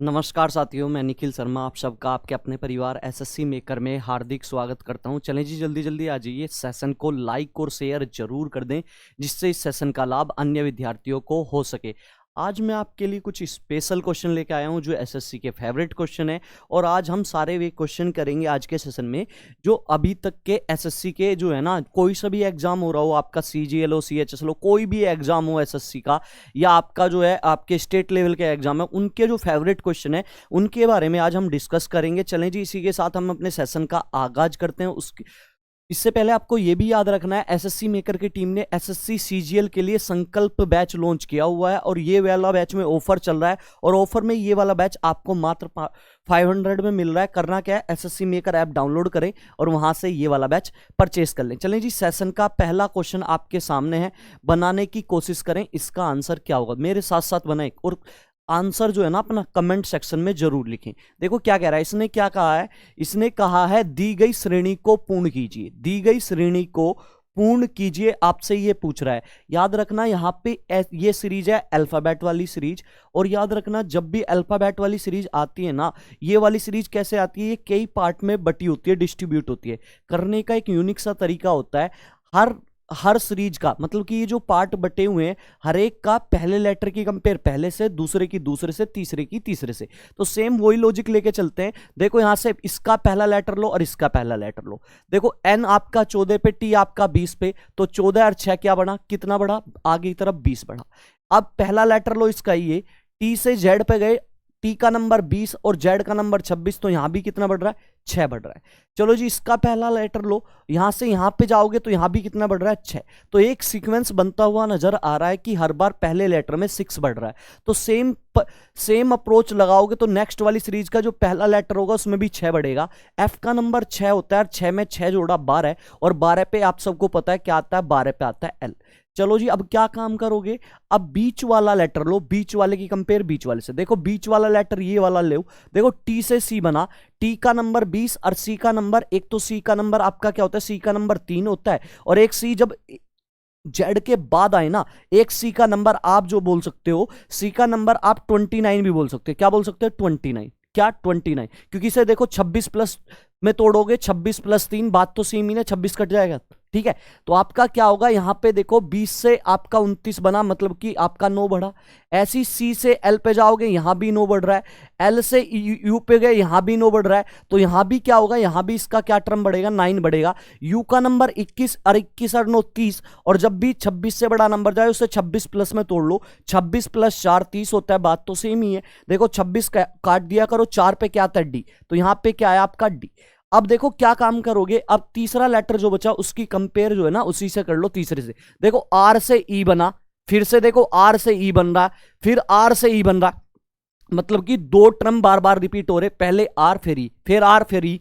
नमस्कार साथियों, मैं निखिल शर्मा आप सबका आपके अपने परिवार एसएससी मेकर में हार्दिक स्वागत करता हूं। चलें जी, जल्दी जल्दी आ जाइए, सेशन को लाइक और शेयर जरूर कर दें जिससे इस सेशन का लाभ अन्य विद्यार्थियों को हो सके। आज मैं आपके लिए कुछ स्पेशल क्वेश्चन लेके आया हूं जो एसएससी के फेवरेट क्वेश्चन है और आज हम सारे वे क्वेश्चन करेंगे आज के सेशन में जो अभी तक के एसएससी के जो है ना, कोई सा भी एग्जाम हो रहा हो, आपका सीजीएल हो, सीएचएसएल हो, कोई भी एग्जाम हो एसएससी का या आपका जो है आपके स्टेट लेवल के एग्जाम है, उनके जो फेवरेट क्वेश्चन है उनके बारे में आज हम डिस्कस करेंगे। चलें जी, इसी के साथ हम अपने सेशन का आगाज करते हैं। इससे पहले आपको यह भी याद रखना है, एसएससी मेकर की टीम ने एसएससी सीजीएल के लिए संकल्प बैच लॉन्च किया हुआ है और ये वाला बैच में ऑफर चल रहा है और ऑफर में ये वाला बैच आपको मात्र 500 में मिल रहा है। करना क्या है, एसएससी मेकर ऐप डाउनलोड करें और वहां से ये वाला बैच परचेस कर लें। चलें जी, सेशन का पहला क्वेश्चन आपके सामने है, बनाने की कोशिश करें। इसका आंसर क्या होगा, मेरे साथ साथ बनाएं और आंसर जो है ना अपना कमेंट सेक्शन में जरूर लिखें। देखो क्या कह रहा है, इसने क्या कहा है, इसने कहा है दी गई श्रेणी को पूर्ण कीजिए, दी गई श्रेणी को पूर्ण कीजिए, आपसे ये पूछ रहा है। याद रखना यहां पे ये सीरीज है अल्फाबेट वाली सीरीज, और याद रखना जब भी अल्फाबेट वाली सीरीज आती है ना, ये वाली सीरीज कैसे आती है, ये कई पार्ट में बटी होती है, डिस्ट्रीब्यूट होती है। करने का एक यूनिक सा तरीका होता है, हर सीरीज का मतलब कि ये जो पार्ट बटे हुए हैं हर एक का पहले लेटर की कंपेयर पहले से, दूसरे की दूसरे से, तीसरे की तीसरे से। तो सेम वही लॉजिक लेके चलते हैं। देखो यहां से इसका पहला लेटर लो और इसका पहला लेटर लो। देखो एन आपका 14 पे, टी आपका 20 पे, तो 14 और 6 क्या बढ़ा, कितना बढ़ा, आगे की तरफ 20 बढ़ा। अब पहला लेटर लो इसका, ये टी से जेड पे गए, टी का नंबर 20 और जेड का नंबर 26, तो यहां भी कितना बढ़ रहा है, 6 बढ़ रहा है। चलो जी, इसका पहला लेटर लो, यहां से यहां पे जाओगे तो यहां भी कितना बढ़ रहा है, 6। तो एक सीक्वेंस बनता हुआ नजर आ रहा है कि हर बार पहले लेटर में 6 बढ़ रहा है। तो सेम अप्रोच लगाओगे तो नेक्स्ट वाली सीरीज का जो पहला लेटर होगा उसमें भी 6 बढ़ेगा। एफ का नंबर 6 होता है और 6 में 6 जोड़ा 12 है, और 12 पे आप सबको पता है क्या आता है, 12 पे आता है एल। चलो जी, अब क्या काम करोगे, अब बीच वाला लेटर लो, बीच वाले की कंपेयर बीच वाले से। देखो बीच वाला लेटर ये वाला लो, देखो टी से सी बना, टी का नंबर 20 और सी का नंबर, एक तो सी का नंबर आपका क्या होता है, सी का नंबर 3 होता है, और एक सी जब जेड के बाद आए ना, एक सी का नंबर आप जो बोल सकते हो, सी का नंबर आप 29 भी बोल सकते हो। क्या बोल सकते हो, 29। क्या 29, क्योंकि इसे देखो 26 प्लस में तोड़ोगे, 26 प्लस 3, बात तो सेम ही ना, 26 कट जाएगा, ठीक है। तो आपका क्या होगा, यहां पे देखो 20 से आपका 29 बना, मतलब कि आपका 9 बढ़ा। ऐसी सी से एल पे जाओगे, यहां भी 9 बढ़ रहा है। एल से यू पे गए, यहां भी 9 बढ़ रहा है। तो यहां भी क्या होगा, यहां भी इसका क्या टर्म बढ़ेगा, 9 बढ़ेगा। यू का नंबर 21 और 21 और 9 30, और जब भी 26 से बड़ा नंबर जाए उसे 26 प्लस में तोड़ लो, 26 प्लस 4 30 होता है, बात तो सेम ही है। देखो 26 काट दिया करो, 4 पे क्या आता है, डी, तो यहां पे क्या है आपका डी। अब देखो क्या काम करोगे, अब तीसरा लेटर जो बचा उसकी कंपेयर जो है ना उसी से कर लो, तीसरे से। देखो आर से ई बना, फिर से देखो आर से ई बन रहा, फिर आर से ई बन रहा, मतलब कि 2 टर्म बार बार रिपीट हो रहे, पहले आर फिर ई, फिर आर फिर ई।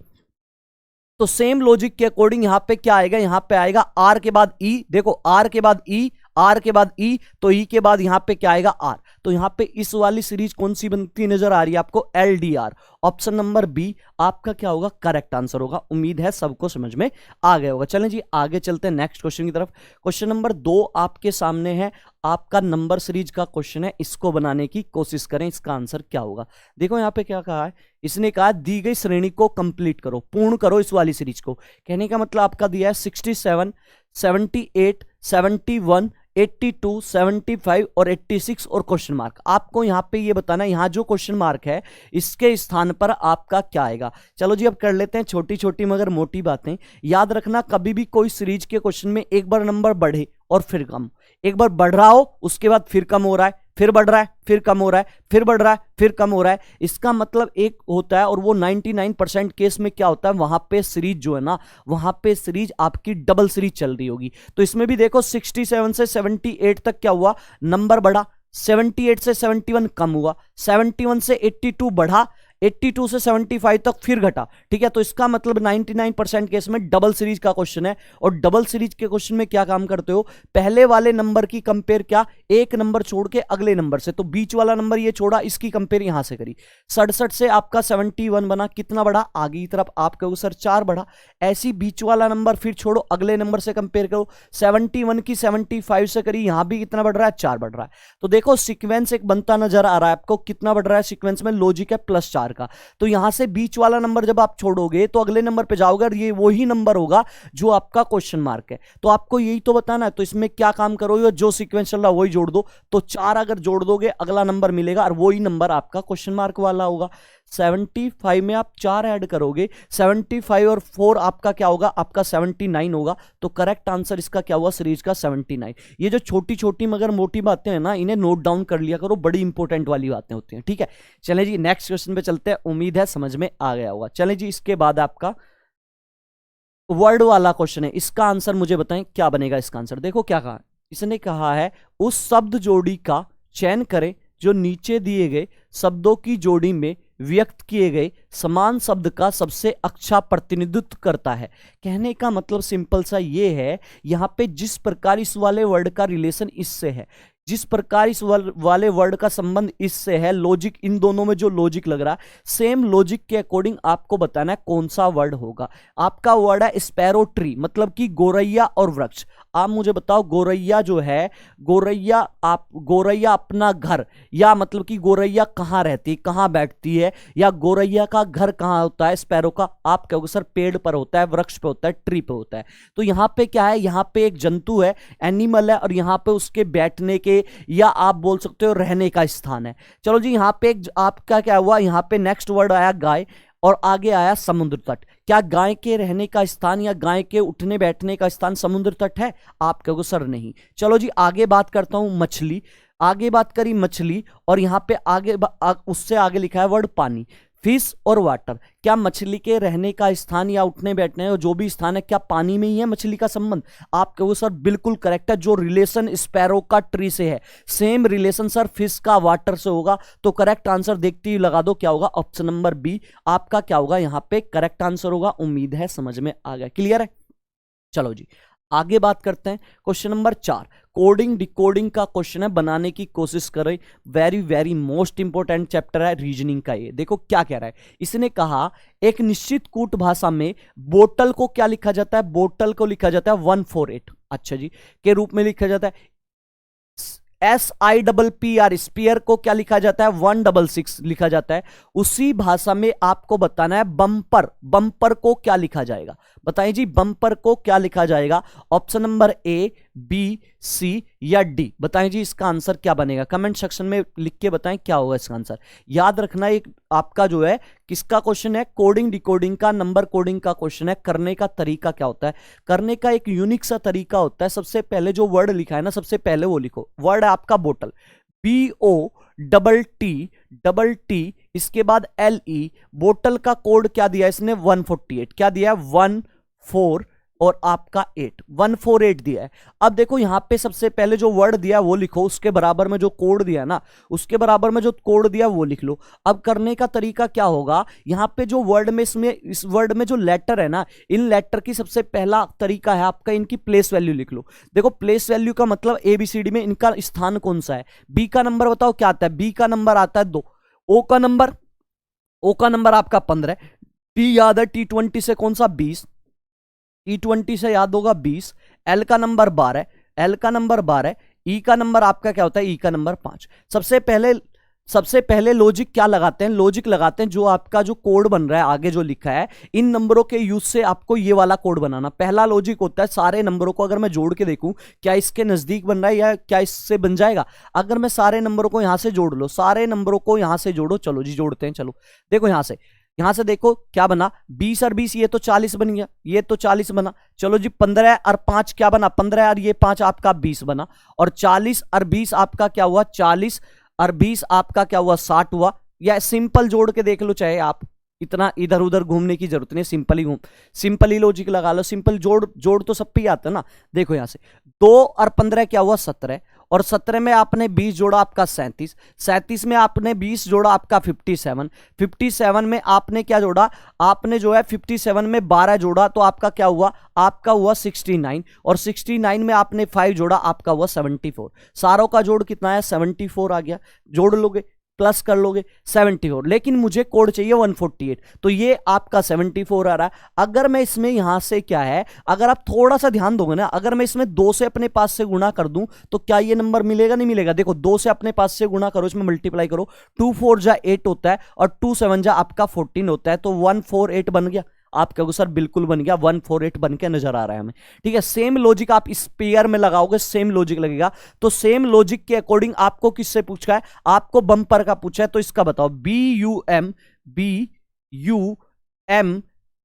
तो सेम लॉजिक के अकॉर्डिंग यहां पे क्या आएगा, यहां पे आएगा आर के बाद ई, देखो आर के बाद ई, आर के बाद ई, तो ई के बाद यहां पे क्या आएगा, आर। तो यहां पे इस वाली सीरीज कौन सी बनती नजर आ रही है आपको, L D R. Option number B आपका क्या होगा, करेक्ट आंसर होगा। उम्मीद है सबको समझ में आ गया होगा। चलें जी आगे चलते हैं नेक्स्ट क्वेश्चन की तरफ। क्वेश्चन नंबर 2 आपके सामने है, आपका नंबर सीरीज का क्वेश्चन है, इसको बनाने की कोशिश करें, इसका आंसर क्या होगा। देखो यहां पे क्या कहा है, इसने कहा दी गई श्रेणी को कंप्लीट करो, पूर्ण करो इस वाली सीरीज को। कहने का मतलब आपका दिया है 67, 78, 71, 82, 75 और 86 और क्वेश्चन मार्क। आपको यहां पे ये बताना है, यहां जो क्वेश्चन मार्क है इसके स्थान पर आपका क्या आएगा। चलो जी अब कर लेते हैं छोटी छोटी मगर मोटी बातें। याद रखना कभी भी कोई सीरीज के क्वेश्चन में एक बार नंबर बढ़े और फिर कम, एक बार बढ़ रहा हो उसके बाद फिर कम हो रहा है, फिर बढ़ रहा है, फिर कम हो रहा है, फिर बढ़ रहा है, फिर कम हो रहा है, इसका मतलब एक होता है, और वो 99% केस में क्या होता है, वहां पे सीरीज जो है ना, वहां पे सीरीज आपकी डबल सीरीज चल रही होगी। तो इसमें भी देखो 67 से 78 तक क्या हुआ, नंबर बढ़ा, 78 से 71 कम हुआ, 71 से 82 बढ़ा, 82 से 75 तक फिर घटा, ठीक है। तो इसका मतलब 99% केस में डबल सीरीज का क्वेश्चन है, और डबल सीरीज के क्वेश्चन में क्या काम करते हो, पहले वाले नंबर की कंपेयर क्या, एक नंबर छोड़ के अगले नंबर से, तो बीच वाला नंबर ये छोड़ा, इसकी कंपेयर यहां से करी। 67 से आपका 71 बना, कितना बढ़ा, आगे की तरफ आप कहोगे सर 4 बढ़ा। ऐसी बीच वाला नंबर फिर छोड़ो, अगले नंबर से कंपेयर करो, 71 की 75 से करी, यहां भी कितना बढ़ रहा है, 4 बढ़ रहा है। तो देखो सीक्वेंस एक बनता नजर आ रहा है आपको, कितना बढ़ रहा है सीक्वेंस में, लॉजिक है +4 का। तो यहां से बीच वाला नंबर जब आप छोड़ोगे तो अगले नंबर पे जाओगे, और ये वही नंबर होगा जो आपका क्वेश्चन मार्क है। तो आपको यही तो बताना है, तो इसमें क्या काम करोगे, जो सीक्वेंस चल रहा है वही जोड़ दो। तो 4 अगर जोड़ दोगे अगला नंबर मिलेगा, और वही नंबर आपका क्वेश्चन मार्क वाला होगा। 75 में आप 4 ऐड करोगे, 75 और 4 आपका क्या होगा, आपका 79 होगा। तो करेक्ट आंसर इसका क्या हुआ, सीरीज का 79। ये जो छोटी छोटी मगर मोटी बातें हैं ना, इन्हें नोट डाउन कर लिया करो, बड़ी इंपॉर्टेंट वाली बातें होती हैं, ठीक है। चलें जी नेक्स्ट क्वेश्चन पे चलते हैं, उम्मीद है समझ में आ गया होगा। चलें जी, इसके बाद आपका वर्ड वाला क्वेश्चन है, इसका आंसर मुझे बताएं क्या बनेगा इसका आंसर। देखो क्या कहा, इसने कहा है उस शब्द जोड़ी का चयन करें जो नीचे दिए गए शब्दों की जोड़ी में व्यक्त किए गए समान शब्द का सबसे अच्छा प्रतिनिधित्व करता है। कहने का मतलब सिंपल सा ये है, यहां पे जिस प्रकार इस वाले वर्ड का रिलेशन इससे है, जिस प्रकार इस वाले वर्ड का संबंध इससे है, लॉजिक इन दोनों में जो लॉजिक लग रहा है, सेम लॉजिक के अकॉर्डिंग आपको बताना है कौन सा वर्ड होगा। आपका वर्ड है स्पैरो ट्री, मतलब कि गोरैया और वृक्ष। आप मुझे बताओ गोरैया जो है, गोरैया अपना घर, या मतलब कि गोरैया कहाँ रहती है, कहाँ बैठती है, या गोरैया का घर कहाँ होता है स्पैरो का, आप कहोगे सर पेड़ पर होता है, वृक्ष पे होता है, ट्री पे होता है। तो यहाँ पे क्या है, यहाँ पे एक जंतु है, एनिमल है, और यहाँ पे उसके बैठने के या आप बोल सकते हो रहने का स्थान है। चलो जी, यहाँ पे आपका क्या हुआ, यहाँ पे नेक्स्ट वर्ड आया गाय, और आगे आया समुद्र तट। क्या गाय के रहने का स्थान या गाय के उठने बैठने का स्थान समुद्र तट है, आप कहोगे सर नहीं। चलो जी आगे बात करता हूं, मछली, आगे बात करी मछली, और यहां पे आगे उससे आगे लिखा है वर्ड पानी, फिश और वाटर। क्या मछली के रहने का स्थान या उठने बैठने और जो भी स्थान है, क्या पानी में ही है मछली का संबंध, आप कहोगे सर बिल्कुल करेक्ट है। जो रिलेशन स्पैरो का ट्री से है, सेम रिलेशन सर फिश का वाटर से होगा। तो करेक्ट आंसर देखते ही लगा दो, क्या होगा, ऑप्शन नंबर बी आपका क्या होगा, यहां पे करेक्ट आंसर होगा। उम्मीद है समझ में आ गया, क्लियर है। चलो जी आगे बात करते हैं, क्वेश्चन नंबर 4 कोडिंग डिकोडिंग का क्वेश्चन है, बनाने की कोशिश करें। Very very most important chapter है रीजनिंग का। ये देखो क्या कह रहा है, इसने कहा एक निश्चित कूट भाषा में बोतल को क्या लिखा जाता है, बोतल को लिखा जाता है 148, अच्छा जी, के रूप में लिखा जाता है। SIPPR स्पीयर को क्या लिखा जाता है, 166 लिखा जाता है। उसी भाषा में आपको बताना है बम्पर, बम्पर को क्या लिखा जाएगा, बताइए जी बम्पर को क्या लिखा जाएगा। Option number A, B, C या D, बताएं जी इसका आंसर क्या बनेगा, कमेंट सेक्शन में लिख के बताएं क्या होगा इसका आंसर। याद रखना एक आपका जो है किसका क्वेश्चन है, कोडिंग डिकोडिंग का, नंबर कोडिंग का क्वेश्चन है। करने का तरीका क्या होता है, करने का एक यूनिक सा तरीका होता है। सबसे पहले जो वर्ड लिखा है ना, सबसे पहले वो लिखो, वर्ड है आपका बोतल, BOTT, इसके बाद LE, बोतल का कोड क्या दिया इसने 148, क्या दिया 14 और आपका 8, 148 दिया है। अब देखो यहां पे सबसे पहले जो वर्ड दिया वो लिखो, उसके बराबर में जो कोड दिया ना, उसके बराबर में जो कोड दिया वो लिख लो। अब करने का तरीका क्या होगा, यहां पे जो वर्ड में इसमें इस वर्ड में जो लेटर है ना, इन लेटर की सबसे पहला तरीका है आपका इनकी प्लेस वैल्यू लिख लो। देखो प्लेस वैल्यू का मतलब ABCD में इनका स्थान कौन सा है। B का नंबर बताओ क्या आता है, B का नंबर आता है 2, O का नंबर आपका 15 है, T याद है T20 से कौन सा 20, T20 से याद होगा 20, L का नंबर 12, E का नंबर आपका क्या होता है, E का नंबर 5। सबसे पहले लॉजिक क्या लगाते हैं, लॉजिक लगाते हैं जो आपका जो कोड बन रहा है आगे जो लिखा है, इन नंबरों के यूज से आपको ये वाला कोड बनाना। पहला लॉजिक होता है सारे नंबरों को अगर मैं जोड़ के देखूं क्या इसके नजदीक बन रहा है या क्या इससे बन जाएगा। अगर मैं सारे नंबरों को यहां से जोड़ लो, सारे नंबरों को यहां से जोड़ो, चलो जी जोड़ते हैं। चलो देखो यहां से देखो क्या बना, 20 और 20 ये तो 40 बन गया, ये तो 40 बना। चलो जी 15 और 5 क्या बना, 15 और ये 5 आपका 20 बना, और 40 और 20 आपका क्या हुआ, 40 और 20 आपका क्या हुआ, 60 हुआ। या सिंपल जोड़ के देख लो, चाहे आप इतना इधर उधर घूमने की जरूरत नहीं, सिंपल ही लॉजिक लगा लो। सिंपल जोड़ तो सब पे आता है ना। देखो यहां से 2 और 15 क्या हुआ, 17, और 17 में आपने 20 जोड़ा आपका 37, 37 में आपने 20 जोड़ा आपका 57, 57 में आपने क्या जोड़ा, आपने जो है 57 में 12 जोड़ा तो आपका क्या हुआ, आपका हुआ 69, और 69 में आपने 5 जोड़ा आपका हुआ 74। सारों का जोड़ कितना है, 74 आ गया। जोड़ लोगे, प्लस कर लोगे 74, लेकिन मुझे कोड चाहिए 148, तो ये आपका 74 आ रहा है। अगर मैं इसमें यहां से क्या है, अगर आप थोड़ा सा ध्यान दोगे ना, अगर मैं इसमें 2 से अपने पास से गुणा कर दूं तो क्या ये नंबर मिलेगा, नहीं मिलेगा। देखो 2 से अपने पास से गुणा करो, इसमें मल्टीप्लाई करो, 2 4 जा 8 होता है और 2 7 जा आपका 14 होता है, तो 148 बन गया। आप कहोगे सर बिल्कुल बन गया, 148 बन के नजर आ रहा है हमें। ठीक है, सेम लॉजिक आप इस पेयर में लगाओगे, सेम लॉजिक लगेगा। तो सेम लॉजिक के अकॉर्डिंग आपको किससे पूछा है, आपको बम्पर का पूछा है, तो इसका बताओ। BUM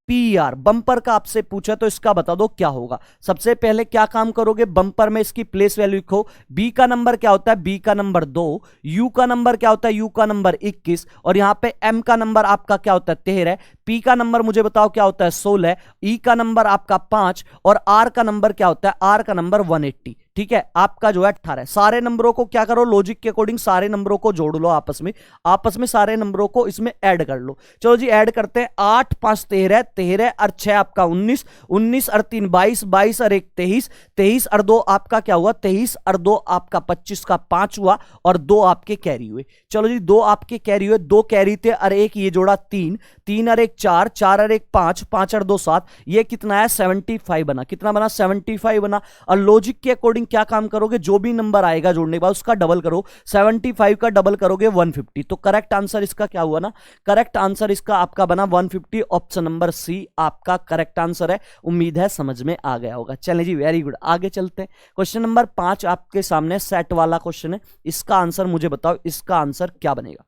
PR बम्पर का आपसे पूछा, तो इसका बता दो क्या होगा। सबसे पहले क्या काम करोगे, बम्पर में इसकी प्लेस वैल्यू लिखो। बी का नंबर क्या होता है, बी का नंबर 2, यू का नंबर क्या होता है, यू का नंबर 21, और यहां पे एम का नंबर आपका क्या होता है 13, पी का नंबर मुझे बताओ क्या होता है 16, ई का नंबर आपका 5, और आर का नंबर क्या होता है, आर का नंबर 180। ठीक है, आपका जो है 18। सारे नंबरों को क्या करो, लॉजिक के अकॉर्डिंग सारे नंबरों को जोड़ लो आपस में सारे नंबरों को इसमें ऐड कर लो। चलो जी ऐड करते हैं। 8 5 13, 13 और 6 आपका 19, 19 और 3 22, 22 और 1 23, 23 और 2 आपका क्या हुआ, 23 और 2 आपका 25 का 5 हुआ, और 2 आपके कैरी हुए। चलो जी 2 आपके कैरी हुए, 2 कैरी थे और एक ये जोड़ा 3, 3 और 1 4, 4 और 1 5, 5 और 2 7, ये कितना है 75 बना। कितना बना, 75 बना। और लॉजिक के अकॉर्डिंग क्या काम करोगे, जो भी नंबर आएगा जोड़ने के बाद उसका डबल करो, 75 का डबल करोगे 150। तो करेक्ट आंसर इसका क्या हुआ ना, करेक्ट आंसर इसका आपका बना 150। ऑप्शन नंबर सी आपका करेक्ट आंसर है। उम्मीद है समझ में आ गया होगा। चलें जी वेरी गुड, आगे चलते हैं। क्वेश्चन नंबर 5 आपके सामने सेट वाला क्वेश्चन है। इसका आंसर मुझे बताओ, इसका आंसर क्या बनेगा।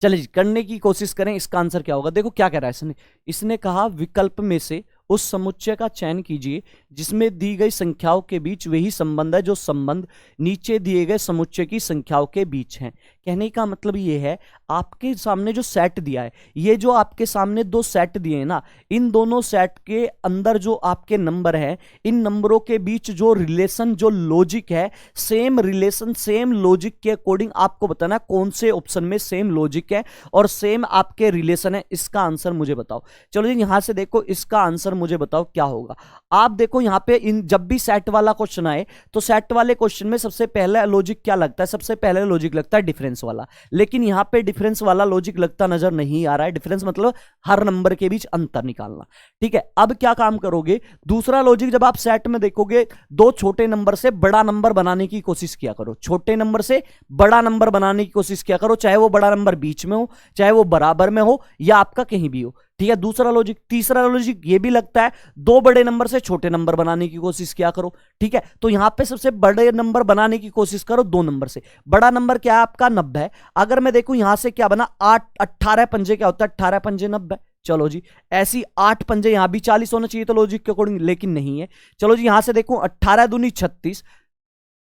चलिए जी करने की कोशिश करें, इसका आंसर क्या होगा। देखो क्या कह रहा है इसने, इसने कहा विकल्प में से उस समुच्चय का चयन कीजिए जिसमें दी गई संख्याओं के बीच वही संबंध है जो संबंध नीचे दिए गए समुच्चय की संख्याओं के बीच है। कहने का मतलब ये है, आपके सामने जो सेट दिया है, ये जो आपके सामने 2 सेट दिए हैं ना, इन दोनों सेट के अंदर जो आपके नंबर है, इन नंबरों के बीच जो रिलेशन, जो लॉजिक है, सेम रिलेशन सेम लॉजिक के अकॉर्डिंग आपको बताना कौन से ऑप्शन में सेम लॉजिक है और सेम आपके रिलेशन है। इसका आंसर मुझे बताओ। चलो जी यहां से देखो, इसका आंसर मुझे बताओ क्या होगा। आप देखो यहां पे इन जब भी सेट वाला क्वेश्चन आए तो सेट वाले क्वेश्चन में सबसे पहला लॉजिक क्या लगता है, सबसे पहले लॉजिक लगता है डिफरेंस वाला। लेकिन यहां पे डिफरेंस वाला लॉजिक लगता नजर नहीं आ रहा है। डिफरेंस मतलब हर नंबर के बीच अंतर निकालना। ठीक है, अब क्या काम करोगे, दूसरा लॉजिक जब आप सेट में देखोगे, 2 छोटे नंबर से बड़ा नंबर बनाने की कोशिश किया करो। छोटे नंबर से बड़ा नंबर बनाने की कोशिश किया करो, चाहे वो बड़ा नंबर बीच में हो, चाहे वो बराबर में हो, या आपका कहीं भी हो। ठीक है, दूसरा लॉजिक। तीसरा लॉजिक ये भी लगता है, 2 बड़े नंबर से छोटे नंबर बनाने की कोशिश किया करो। ठीक है, तो यहां पे सबसे बड़े नंबर बनाने की कोशिश करो 2 नंबर से। बड़ा नंबर क्या है आपका 90 है। अगर मैं देखूं यहां से क्या बना, 8 18 पंजे क्या होता है, 18 पंजे 90। चलो जी ऐसी 8 पंजे यहां भी 40 होना चाहिए तो लॉजिक के अकॉर्डिंग, लेकिन नहीं है। चलो जी यहां से देखो, 18 दूनी 36,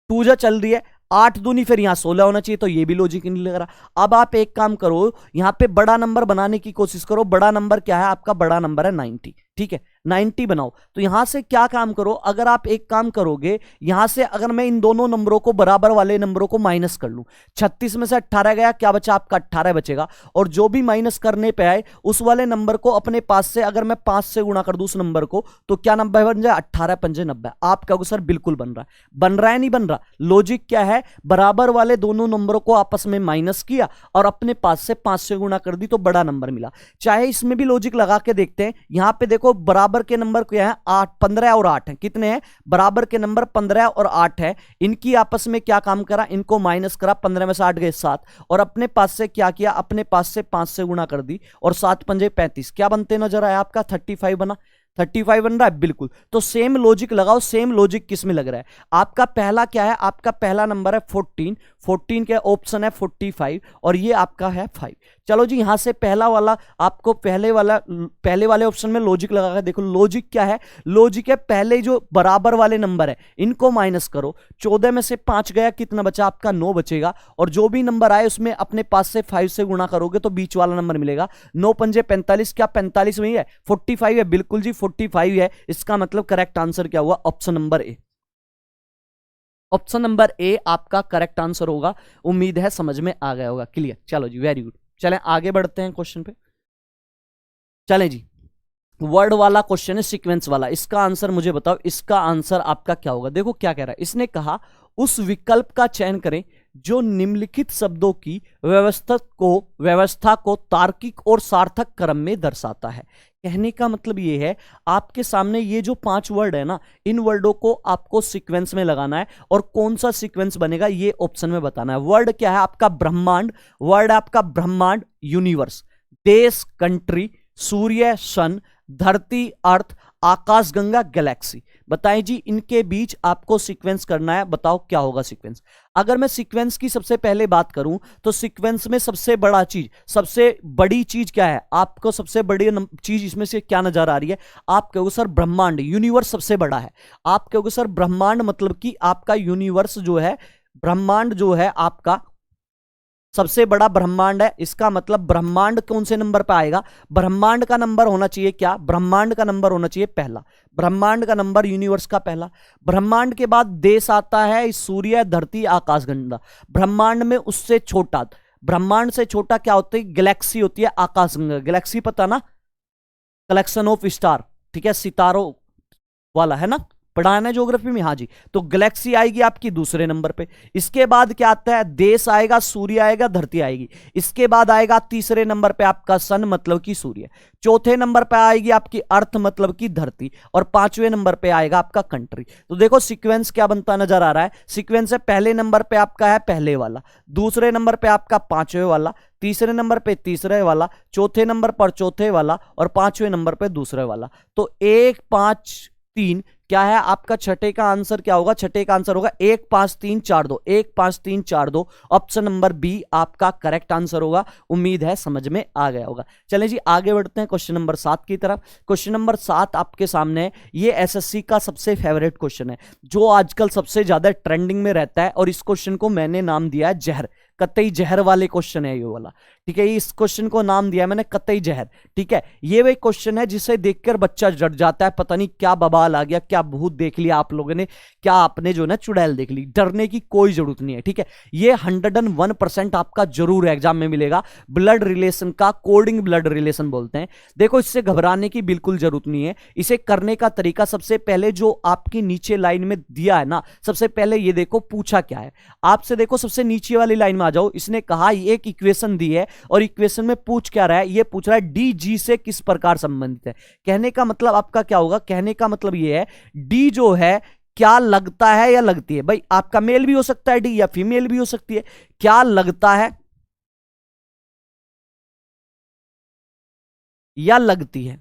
2 जा चल रही है, 8 दूनी फिर यहां 16 होना चाहिए, तो ये भी लॉजिक नहीं लग रहा। अब आप एक काम करो, यहां पे बड़ा नंबर बनाने की कोशिश करो। बड़ा नंबर क्या है आपका, बड़ा नंबर है 90। ठीक है, 90 बनाओ। तो यहां से क्या काम करो, अगर आप एक काम करोगे, यहां से अगर मैं इन दोनों नंबरों को, बराबर वाले नंबरों को माइनस कर लूं, 36 में से 18 गया, क्या बचा आपका 18 बचेगा। और जो भी माइनस करने पे आए उस वाले नंबर को अपने पास से अगर मैं 5 से गुणा कर दूं उस नंबर को, तो क्या नंबर बन जाए, 18 पंजे 90। आप कहोगे सर बिल्कुल बन रहा है। बन रहा है नहीं बन रहा, लॉजिक क्या है, बराबर वाले दोनों नंबरों को आपस में माइनस किया और अपने पास से 5 से गुणा कर दी तो बड़ा नंबर मिला। चाहे इसमें भी लॉजिक लगा के देखते हैं। यहां पे देखो बराबर के नंबर क्या है, 8 15 और 8 है। कितने हैं, बराबर के नंबर 15 और 8 है। इनकी आपस में क्या काम करा, इनको माइनस करा, 15 में से 8 गए 7, और अपने पास से क्या किया, अपने पास से 5 से गुणा कर दी, और 7 पंजे 35। क्या बनते नजर आया आपका, 35 बना। 35 बन रहा है बिल्कुल। तो सेम लॉजिक लगाओ। सेम लॉजिक किस में लग रहा है, आपका पहला क्या है, आपका पहला नंबर है 14, 14 के ऑप्शन है 45, और ये आपका है 5। चलो जी यहां से पहला वाला आपको पहले वाले ऑप्शन में लॉजिक लगा कर देखो। लॉजिक क्या है, लॉजिक है पहले जो बराबर वाले नंबर है इनको माइनस करो। 14 में से 5 गया, कितना बचा आपका 9 बचेगा, और जो भी नंबर आए उसमें अपने पास से 5 से गुणा करोगे तो बीच वाला नंबर मिलेगा। 9 पंजे 45, क्या 45 में ही है, 45 है बिल्कुल जी 45 है। इसका मतलब करेक्ट आंसर क्या हुआ, ऑप्शन नंबर ए। ऑप्शन नंबर ए आपका करेक्ट आंसर होगा। उम्मीद है समझ में आ गया होगा। क्लियर, चलो जी, वेरी गुड। चलें आगे बढ़ते हैं क्वेश्चन पे। चलें जी, वर्ड वाला क्वेश्चन है, सीक्वेंस वाला। इसका आंसर मुझे बताओ, इसका आंसर आपका क्या होगा। देखो क्या कह रहा है, इसने कहा उस विकल्प का चयन करें जो निम्नलिखित शब्दों की व्यवस्था को तार्किक और सार्थक क्रम में दर्शाता है। कहने का मतलब ये है, आपके सामने ये जो 5 वर्ड है ना, इन वर्डों को आपको सीक्वेंस में लगाना है, और कौन सा सीक्वेंस बनेगा ये ऑप्शन में बताना है। वर्ड क्या है आपका, ब्रह्मांड। वर्ड आपका ब्रह्मांड, यूनिवर्स, देश, कंट्री, सूर्य, सन, धरती, अर्थ, आकाशगंगा, गैलेक्सी। बताएं जी, इनके बीच आपको सीक्वेंस करना है। बताओ क्या होगा सीक्वेंस। अगर मैं सीक्वेंस की सबसे पहले बात करूं तो सीक्वेंस में सबसे बड़ी चीज क्या है, आपको सबसे बड़ी चीज इसमें से क्या नजर आ रही है। आप कहोगे सर ब्रह्मांड, यूनिवर्स सबसे बड़ा है। आप कहोगे सर ब्रह्मांड मतलब कि आपका यूनिवर्स जो है, ब्रह्मांड जो है आपका सबसे बड़ा ब्रह्मांड है। इसका मतलब ब्रह्मांड कौन से नंबर पे आएगा, ब्रह्मांड का नंबर होना चाहिए क्या, ब्रह्मांड का नंबर होना चाहिए पहला। ब्रह्मांड का नंबर यूनिवर्स का पहला। ब्रह्मांड के बाद देश आता है, सूर्य, धरती, आकाशगंगा। ब्रह्मांड में उससे छोटा, ब्रह्मांड से छोटा क्या होता है, गैलेक्सी होती है, आकाशगंगा। गैलेक्सी पता ना, कलेक्शन ऑफ स्टार, ठीक है, सितारों वाला है ना, पढ़ा है ना ज्योग्राफी में। हाँ जी, तो गैलेक्सी आएगी आपकी दूसरे नंबर पे। इसके बाद क्या आता है, देश आएगा, सूर्य आएगा, धरती आएगी। इसके बाद आएगा तीसरे नंबर पे आपका सन मतलब कि सूर्य। चौथे नंबर पे आएगी आपकी अर्थ मतलब कि धरती, और 5वें नंबर पे आएगा आपका कंट्री। तो देखो सीक्वेंस क्या बनता नजर आ रहा है। सीक्वेंस है, पहले नंबर पे आपका है पहले वाला, दूसरे नंबर पे आपका 5वें वाला, तीसरे नंबर पे तीसरे वाला, चौथे नंबर पर चौथे वाला, और 5वें नंबर पे दूसरे वाला। तो 1 5 3 क्या है आपका, छठे का आंसर क्या होगा, छठे का आंसर होगा 1 5 3 4 2, 1 5 3 4 2। ऑप्शन नंबर बी आपका करेक्ट आंसर होगा। उम्मीद है समझ में आ गया होगा। चलें जी आगे बढ़ते हैं क्वेश्चन नंबर 7 की तरफ। क्वेश्चन नंबर 7 आपके सामने है। ये एसएससी का सबसे फेवरेट क्वेश्चन है, जो आजकल सबसे ज्यादा ट्रेंडिंग में रहता है, और इस क्वेश्चन को मैंने नाम दिया है जहर। कतई जहर वाले क्वेश्चन है ये वाला, ठीक है। इस क्वेश्चन को नाम दिया मैंने कतई जहर, ठीक है। ये वही क्वेश्चन है जिसे देखकर बच्चा डर जाता है, पता नहीं क्या बवाल आ गया, क्या भूत देख लिया आप लोगों ने, क्या आपने जो ना चुड़ैल देख ली। डरने की कोई जरूरत नहीं है, ठीक है। ये 101% आपका जरूर एग्जाम में मिलेगा। ब्लड रिलेशन का कोडिंग ब्लड रिलेशन बोलते हैं। देखो इससे घबराने की बिल्कुल जरूरत नहीं है। इसे करने का तरीका, सबसे पहले जो आपकी नीचे लाइन में दिया है ना, सबसे पहले ये देखो पूछा क्या है आपसे। देखो सबसे नीचे वाली लाइन में आ जाओ। इसने कहा एक इक्वेशन दी है, और इक्वेशन में पूछ क्या रहा है, ये पूछ रहा है डी जी से किस प्रकार संबंधित है। कहने का मतलब आपका क्या होगा, कहने का मतलब ये है डी जो है क्या लगता है या लगती है। भाई आपका मेल भी हो सकता है डी, या फीमेल भी हो सकती है। क्या लगता है या लगती है।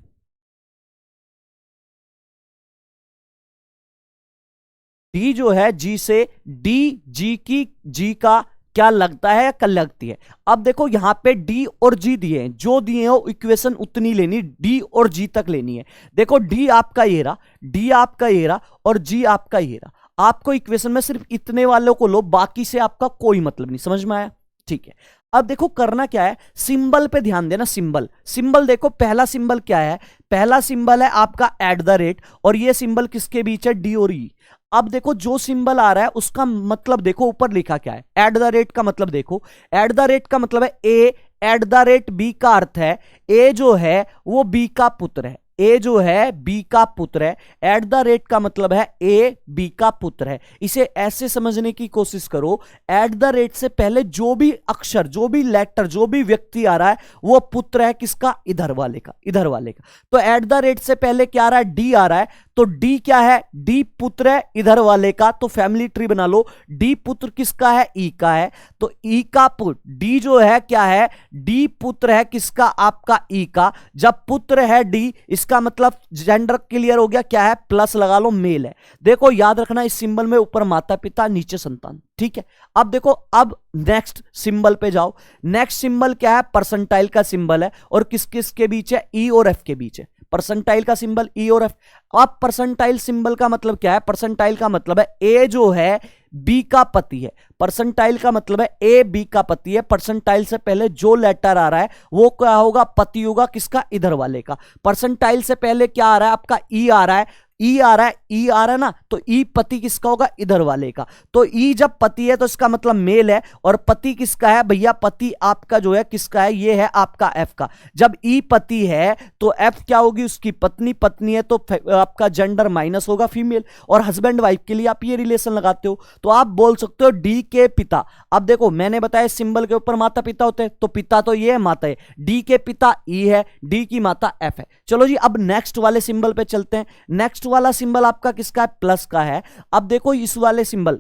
डी जो है जी से, डी जी की, जी का क्या लगता है या कल लगती है। अब देखो यहां पे डी और जी दिए हैं, जो दिए हो इक्वेशन उतनी लेनी, डी और जी तक लेनी है। देखो डी आपका ये रहा, डी आपका ये रहा, और जी आपका ये रहा। आपको इक्वेशन में सिर्फ इतने वालों को लो, बाकी से आपका कोई मतलब नहीं। समझ में आया, ठीक है। अब देखो करना क्या है, सिंबल पे ध्यान देना। सिंबल, सिंबल देखो पहला सिंबल क्या है, पहला सिंबल है आपका एट द रेट, और ये सिंबल किसके बीच है, डी और ई। अब देखो जो सिंबल आ रहा है उसका मतलब देखो ऊपर लिखा क्या है, एट द रेट का मतलब देखो, एट द रेट का मतलब है ए, एट द रेट बी का अर्थ है ए जो है वो बी का पुत्र है, ए जो है बी का पुत्र है। एट द रेट का मतलब है ए बी का पुत्र है। इसे ऐसे समझने की कोशिश करो, एट द रेट से पहले जो भी अक्षर, जो भी लेटर, जो भी व्यक्ति आ रहा है वो पुत्र है किसका, इधर वाले का, इधर वाले का। तो एट द रेट से पहले क्या आ रहा है, डी आ रहा है, तो डी क्या है, डी पुत्र है इधर वाले का। तो फैमिली ट्री बना लो, डी पुत्र किसका है, ई का है, तो ई का पुत्र, डी जो है क्या है, डी पुत्र है किसका, आपका ई का। जब पुत्र है डी, इसका मतलब जेंडर क्लियर हो गया, क्या है, प्लस लगा लो, मेल है। देखो याद रखना इस सिंबल में ऊपर माता पिता, नीचे संतान, ठीक है। अब देखो, अब नेक्स्ट सिंबल पे जाओ। नेक्स्ट सिंबल क्या है, परसेंटाइल का सिंबल है, और किस किस के बीच है, ई और एफ के बीच है। परसेंटाइल का सिंबल ई और एफ। अब परसेंटाइल सिंबल का मतलब क्या है, परसेंटाइल का मतलब है ए जो है बी का पति है। परसेंटाइल का मतलब है ए बी का पति है। परसेंटाइल से पहले जो लेटर आ रहा है वो क्या होगा, पति होगा किसका, इधर वाले का। परसेंटाइल से पहले क्या आ रहा है आपका, ई आ रहा है, ई आ रहा है, ई आ रहा है ना, तो ई पति किसका होगा, इधर वाले का। तो ई जब पति है तो इसका मतलब मेल है, और पति किसका है भैया, पति आपका जो है किसका है, ये है आपका एफ का। जब ई पति है तो एफ क्या होगी, उसकी पत्नी, पत्नी है तो आपका जेंडर माइनस होगा फीमेल, और हस्बैंड वाइफ के लिए आप ये रिलेशन लगाते हो, तो आप बोल सकते हो डी के पिता। अब देखो मैंने बताया सिंबल के ऊपर माता पिता होते हैं, तो पिता तो ये है, माता है, डी के पिता ई है, डी की माता एफ है। चलो जी अब नेक्स्ट वाले सिंबल पे चलते हैं। नेक्स्ट वाला सिंबल आपका किसका है, प्लस का है। अब देखो इस वाले सिंबल,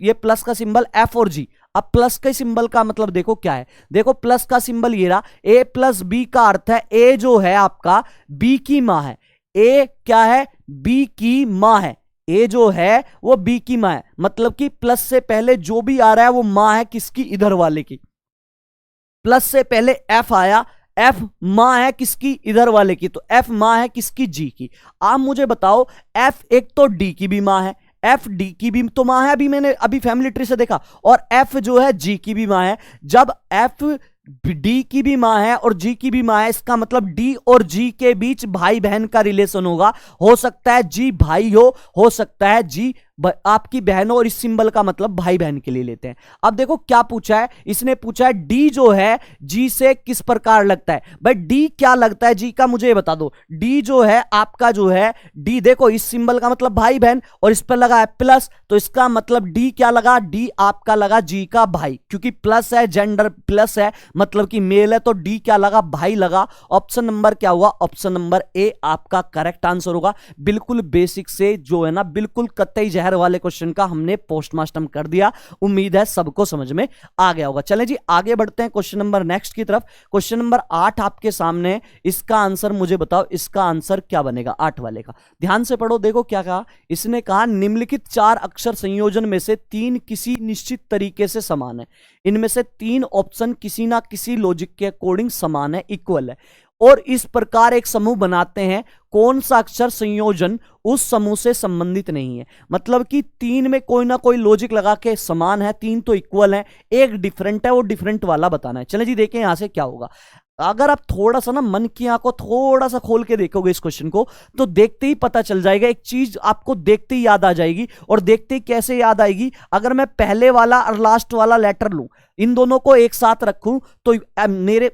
ये प्लस का सिंबल एफ और जी। अब प्लस के सिंबल का मतलब देखो क्या है, देखो प्लस का सिंबल ये रहा, ए प्लस बी का अर्थ है ए जो है आपका बी की मां है। ए क्या है, बी की मां है, ए जो है वो बी की मां है, मतलब कि प्लस से पहले जो भी आ रहा है वो मां है किसकी, इधर वाले की। प्लस से पहले एफ आया, एफ मां है किसकी, इधर वाले की, तो एफ मां है किसकी, जी की। आप मुझे बताओ एफ एक तो डी की भी मां है, एफ डी की भी तो मां है, अभी मैंने अभी फैमिली ट्री से देखा, और एफ जो है जी की भी मां है। जब एफ डी की भी मां है और जी की भी मां है, इसका मतलब डी और जी के बीच भाई बहन का रिलेशन होगा। हो सकता है जी भाई हो सकता है जी आपकी बहन हो, और इस सिंबल का मतलब भाई बहन के लिए लेते हैं। अब देखो क्या पूछा है, इसने पूछा है डी जो है जी से किस प्रकार लगता है। भाई डी क्या लगता है जी का, मुझे बता दो। डी जो है आपका जो है डी, देखो इस सिंबल का मतलब भाई बहन, और इस पर लगा है प्लस, तो इसका मतलब डी क्या लगा, डी आपका लगा जी का भाई, क्योंकि प्लस है, जेंडर प्लस है, मतलब कि मेल है, तो डी क्या लगा, भाई लगा। ऑप्शन नंबर क्या हुआ, ऑप्शन नंबर ए आपका करेक्ट आंसर होगा। बिल्कुल बेसिक से जो है ना, बिल्कुल कतई जहर वाले क्वेश्चन का हमने पोस्टमार्टम कर दिया। उम्मीद है सबको समझ में आ गया होगा। चलें जी आगे बढ़ते हैं क्वेश्चन नंबर नेक्स्ट की तरफ। क्वेश्चन नंबर 8 आपके सामने है, इसका आंसर मुझे बताओ, इसका आंसर क्या बनेगा 8 वाले का। ध्यान से पढ़ो, देखो क्या कहा इसने, कहा निम्नलिखित 4 अक्षर संयोजन में से 3 किसी निश्चित तरीके से समान है। इनमें से 3 ऑप्शन किसी ना किसी लॉजिक के अकॉर्डिंग समान है, इक्वल है, और इस प्रकार एक समूह बनाते हैं। कौन सा अक्षर संयोजन उस समूह से संबंधित नहीं है। मतलब कि 3 में कोई ना कोई लॉजिक लगा के समान है, 3 तो इक्वल है, एक डिफरेंट है, वो डिफरेंट वाला बताना है। चलें जी देखें यहां से क्या होगा। अगर आप थोड़ा सा ना मन की आंखों थोड़ा सा खोल के देखोगे इस क्वेश्चन को, तो देखते ही पता चल जाएगा, एक चीज आपको देखते ही याद आ जाएगी। और देखते ही कैसे याद आएगी, अगर मैं पहले वाला और लास्ट वाला लेटर लूं, इन दोनों को एक साथ रखूं, तो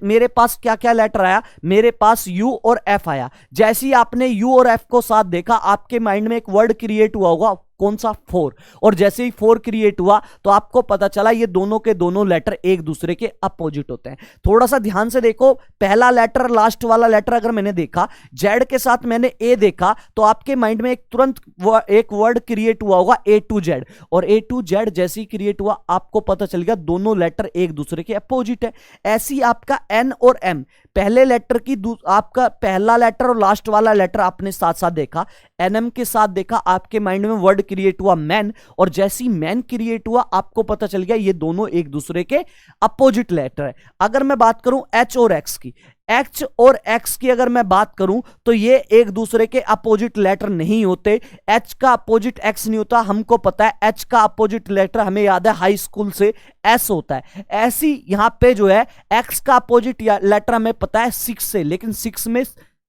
मेरे पास क्या क्या लेटर आया, मेरे पास यू और एफ आया। जैसे ही आपने यू और एफ को साथ देखा, आपके माइंड में एक वर्ड क्रिएट हुआ होगा, कौन सा, 4। और जैसे ही 4 क्रिएट हुआ तो आपको पता चला ये दोनों के दोनों लेटर एक दूसरे के अपोजिट होते हैं। थोड़ा सा ध्यान से देखो, पहला लेटर लास्ट वाला लेटर अगर मैंने देखा, जेड के साथ मैंने ए देखा, तो आपके माइंड में एक तुरंत एक वर्ड क्रिएट हुआ होगा ए टू जेड, और ए टू जेड जैसे ही क्रिएट हुआ आपको पता चल गया दोनों लेटर एक दूसरे के अपोजिट है। ऐसी आपका एन और एम, पहले लेटर की आपका पहला लेटर और लास्ट वाला लेटर आपने साथ साथ देखा, एनएम के साथ देखा, आपके माइंड में वर्ड क्रिएट हुआ मैन, और जैसी मैन क्रिएट हुआ आपको पता चल गया ये दोनों एक दूसरे के अपोजिट लेटर है। अगर मैं बात करूं एच और एक्स की, एच और एक्स की अगर मैं बात करूं, तो ये एक दूसरे के अपोजिट लेटर नहीं होते। एच का अपोजिट एक्स नहीं होता, हमको पता है। एच का अपोजिट लेटर हमें याद है हाई स्कूल से, एस होता है। ऐसी यहां पे जो है एक्स का अपोजिट लेटर हमें पता है 6 से, लेकिन 6 में